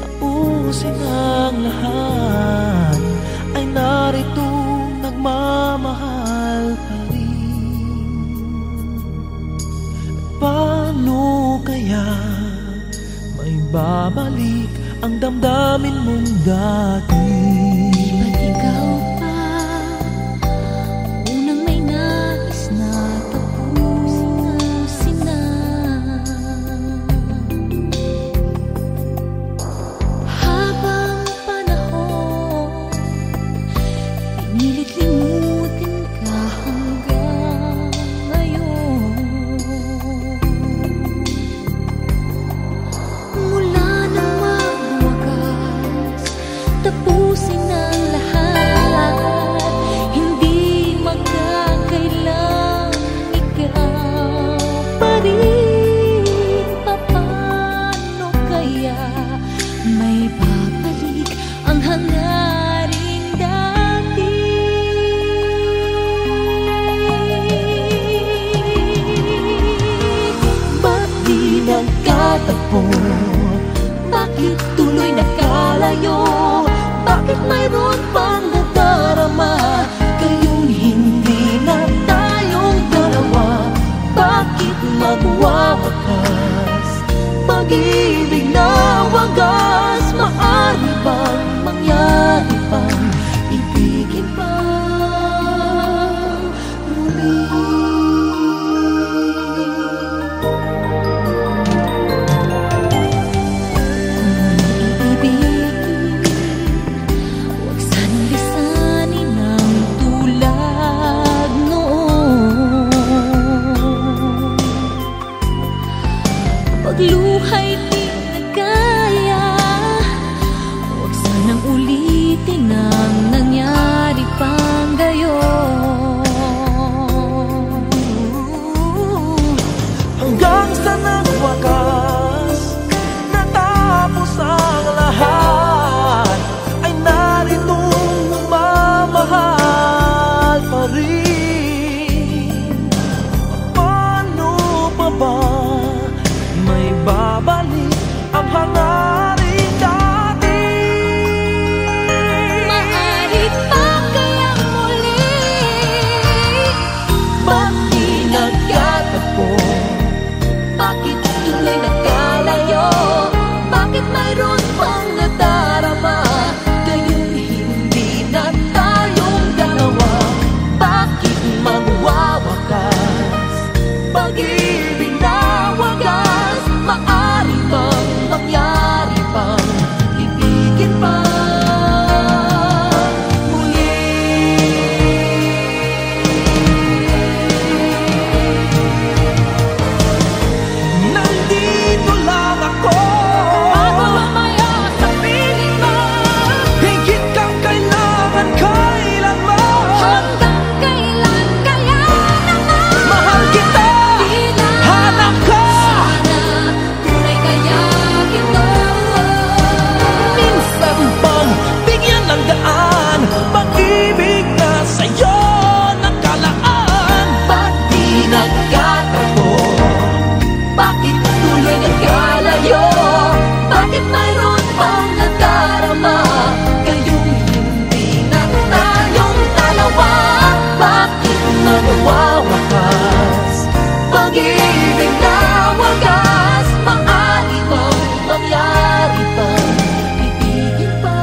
tapusin ang lahat, ay narito nagmamahal pa rin. Paano kaya may babalik ang damdamin mong dati? Ba't ikaw pa unang may nais na tapusin na? Habang panahon, pinilit limutin ka hanggang ngayon. Mula nang magwakas, tapusin ang lahat, hindi magkakailang ikaw pa rin. Paano kaya may babalik ang hangaring dati? Ba't di nagkatagpo? Bakit tuloy nakala nagkalayo? Bakit mayroon pang nadarama? Kayong hindi na tayong dalawa. Bakit magwawakas? Pag-ibig na wagas, maaari bang mangyari pang ibigin pa muli? Luhay di na kaya, huwag sanang ulitin ang nangyari pang gayon. Hanggang sa nagwakas, natapos ang lahat, ay naritong mamahal pa rin. Paano pa ba may babalik ang hangarin dati? Maaari pa kaya muli? Ba't di nagkatagpo? Bakit tuloy nagkalayo? Bakit mayroon pang nadarama? Kayong hindi na tayong dalawa. Bakit magwawakas? Pag-ibig na wagas, maaari bang mangyari pang ibigin pa muli? Nandito lang ako, Bago lumaya sa piling mo, higit kang kailangan kailanman. hanggang kailan kaya naman? Mahal kita, Di na hanap ka. sana tunay kaya ito. Minsan bang bigyan ng daan, pag-ibig na sa'yo nakalaan. Ba't di nagkatagpo? Bakit tuloy nagkalayo? Bakit mayroon pang nadarama? Kayong hindi na tayong dalawa. Bakit nagwawakas? Pag-ibig na wagas, maaari bang mangyari pang ibigin pa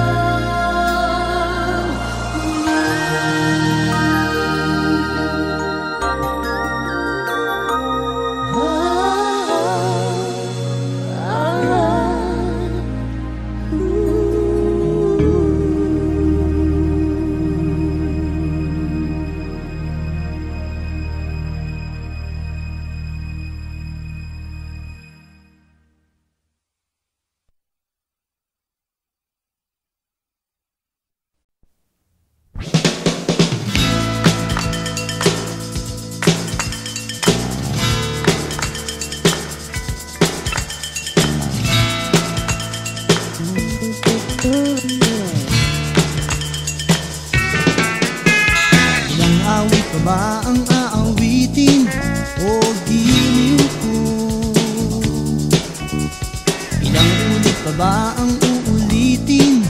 Ilang awit pa ba ang aawitin o giliw ko? Ilang ulit pa ba ang uulitin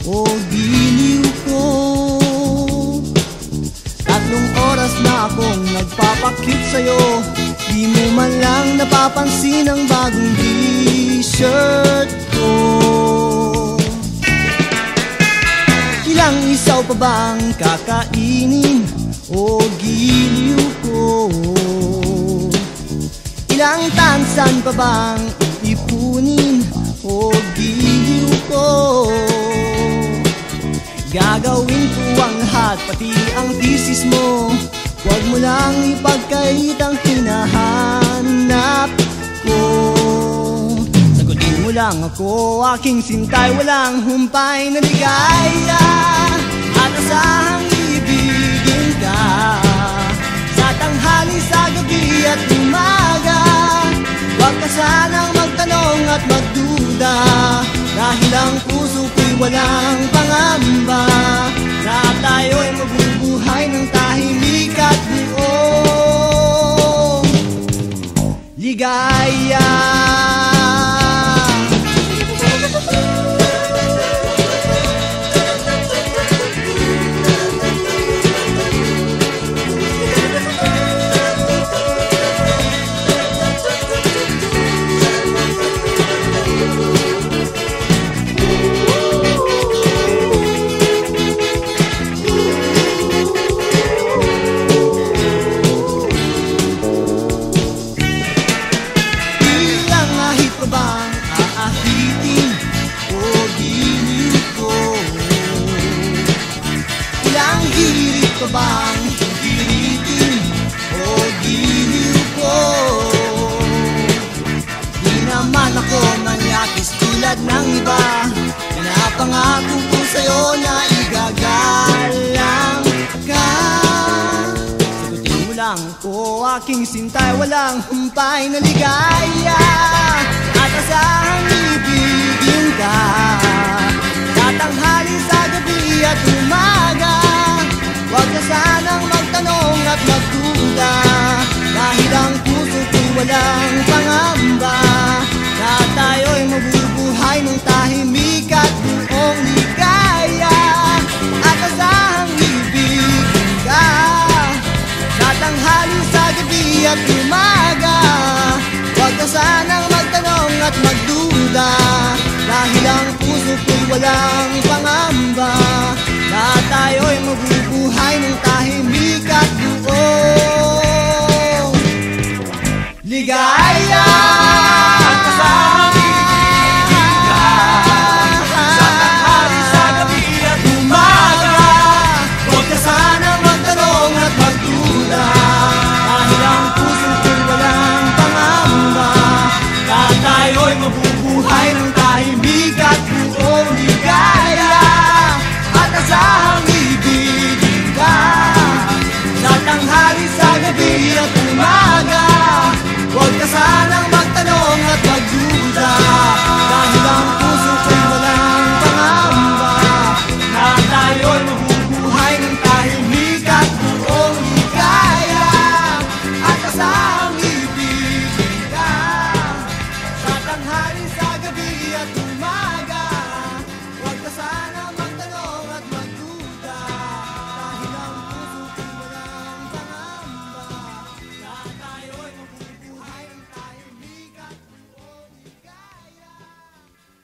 o giliw ko? 3 oras na akong nagpapakit sa'yo, di mo man lang napapansin ang bagong t-shirt ko. Ilang isaw pa bang kakainin o giliw ko? Ilang tansan pa bang ipunin o giliw ko? Gagawin ko ang lahat, pati ang thesis mo. Huwag mo lang ipagkait ang hinahanap ko. Sagutin mo lang ako, aking sintay, walang humpay na ligaya. At asahang ibigin ka sa tanghali, sa gabi at umaga. Huwag ka sanang magtanong at magduda, dahil ang puso ko'y walang pangamba na tayo'y mabubuhay ng tahimik at buong ligaya. tulad ng iba. Pinapangako ko sa'yo na igagalang ka. Sagutin mo lang ko, aking sintay, walang humpay na ligaya. At asahang ibigin ka sa tanghali, sa gabi at umaga. Huwag ka sanang magtanong at magduda, dahil ang puso ko'y walang pangamba na tayo'y mabubuhay ng tahimik at buong ligaya. At asahang ibigin ka sa tanghali, sa gabi at umaga. Huwag ka sanang magtanong at magduda, dahil ang puso ko'y walang pangamba na tayo'y mabubuhay ng tahimik at buong ligaya. At kasama ibigin ka sa tanghali, sa gabi at umaga. Huwag ka sana magtanong at magduda, dahil ang puso ko'y walang pangamba na tayo'y mabubuhay ng tahimik at buong ligaya. At asahang ibigin ka sa tanghali, sa gabi at umaga. Huwag ka sanang magtanong at magduda, dahil ang puso ko'y walang pangamba na tayo'y mabubuhay ng tahimik at buong ligaya. At asahang ibigin ka sa tanghali, sa gabi at umaga. Huwag ka sanang magtanong at magduda, dahil ang puso ko'y walang pangamba na tayo'y mabubuhay ng tahimik at buong ligaya. At asahang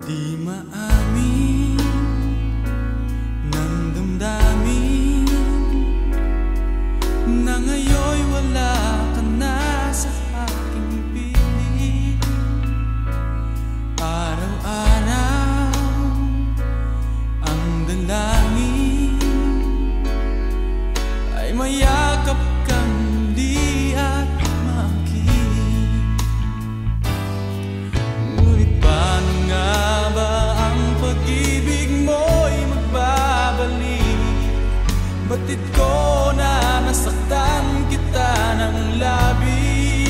Di maamin ng damdamin na ngayon'y wala ka na sa aking piling. Araw-araw ang dalangin ay mayakap kang muli at makinig. Ngunit paano nga ba ang pag-ibig mo'y magbabalik? Batid ko na nasaktan kita ng labis,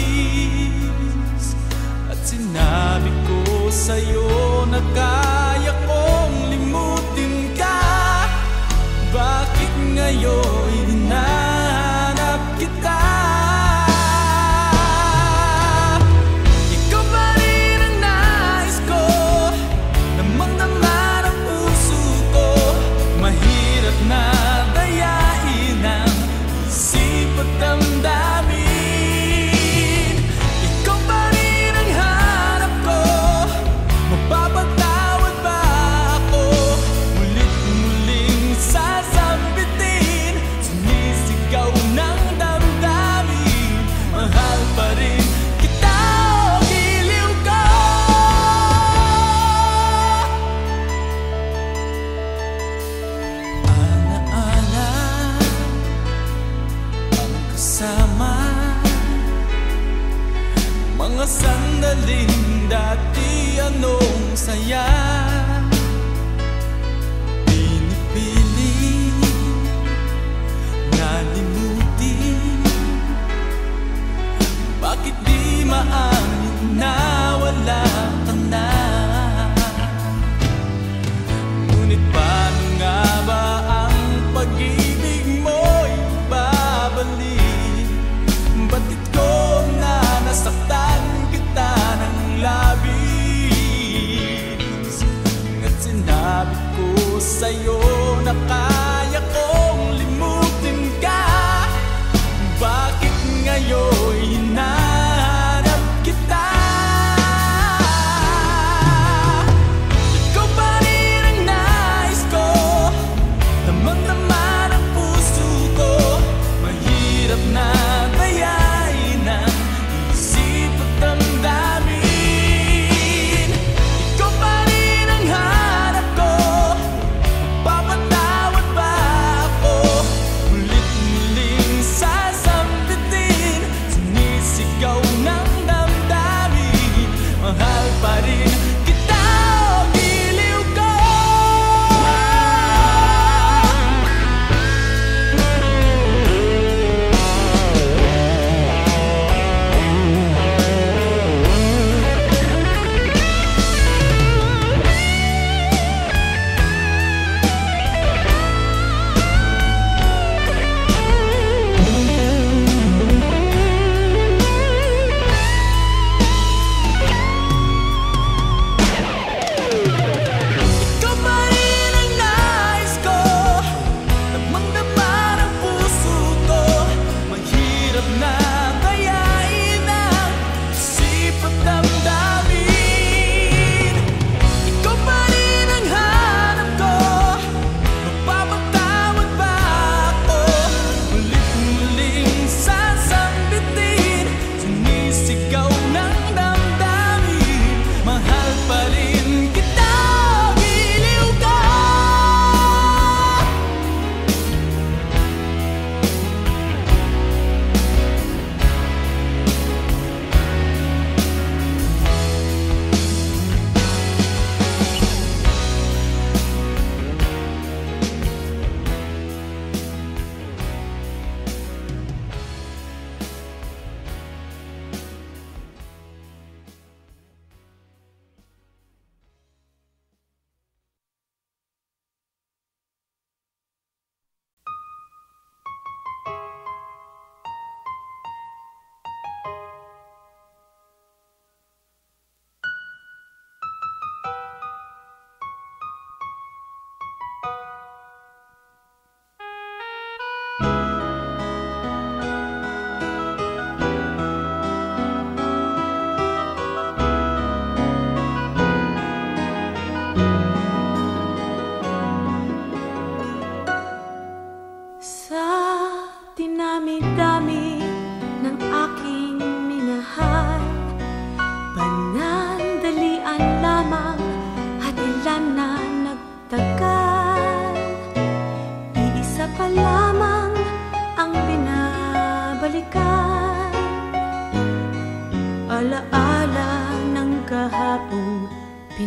at sinabi ko sa'yo na kaya kong limutin ka. Bakit ngayon hinahanap kita? Ikaw pa rin ang nais ko, damang-dama ng puso ko. Mahirap na dayain ang isip at damdamin. Ikaw pa rin ang hanap ko, mapapatawad ba ako? Mulit-muling sasambitin, sumisigaw ng damdamin. Mahal pa rin kita, o giliw ko. Alaala ang kasama, mga sandaling dati anong saya. Pinipili na limutin, bakit di maamin na wala ka na? Ngunit paano nga ba ang pag-ibig mo'y babalik? Batid ko na nasaktan kita ng labis, at sinabi ko sa'yo na kaya kong limutin ka. Bakit ngayon hinahanap kita? Ikaw pa rin ang nais ko, damang-dama ng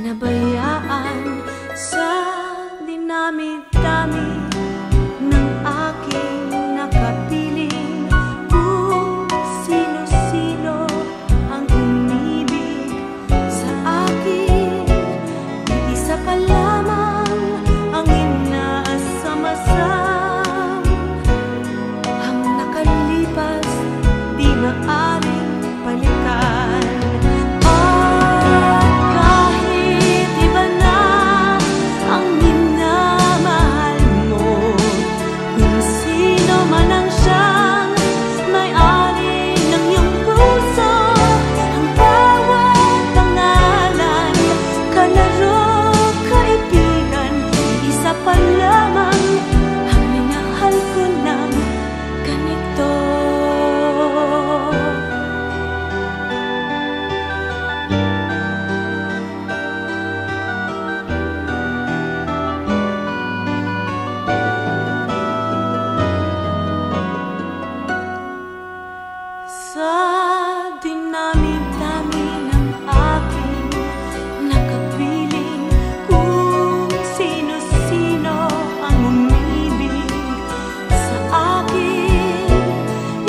pinabayaan sa dinami-dami ng aking nakapiling. Kung sino-sino ang umibig sa akin, iisa pa lamang ang inaasam-asam. Ang nakalipas di maaring balikan. Sa dinami-dami ng aking nakapiling, kung sino-sino ang umibig sa akin,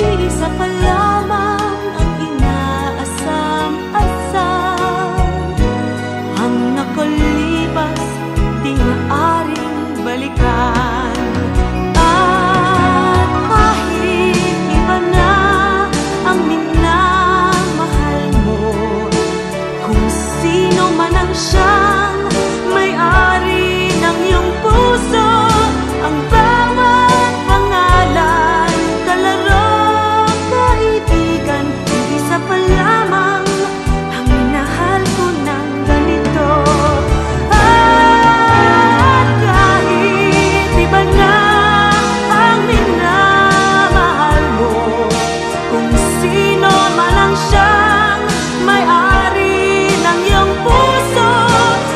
iisa pa lamang ang inaasam-asam. Ang nakalipas di maaring balikan. Ang minamahal mo, kung sino man ang siyang may-ari ng iyong puso. Ang bawat pangalan, kalaro, kaibigan, isa pa lamang ang minahal ko ng ganito. At kahit iba na ang minamahal mo, kung sino man ang siyang may-ari ng iyong puso,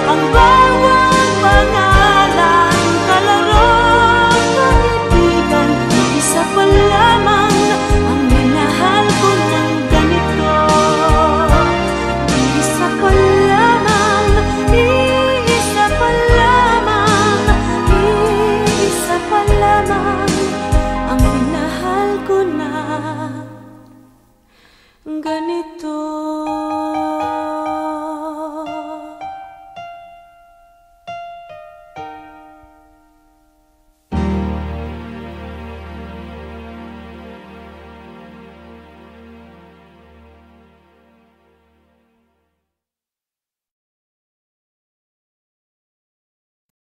ang bawat pangalan, kalaro, kaibigan, isa pa lamang ang minahal ko ng ganito. Isa pa lamang, isa pa lamang, isa pa lamang ang minahal ko na ganito.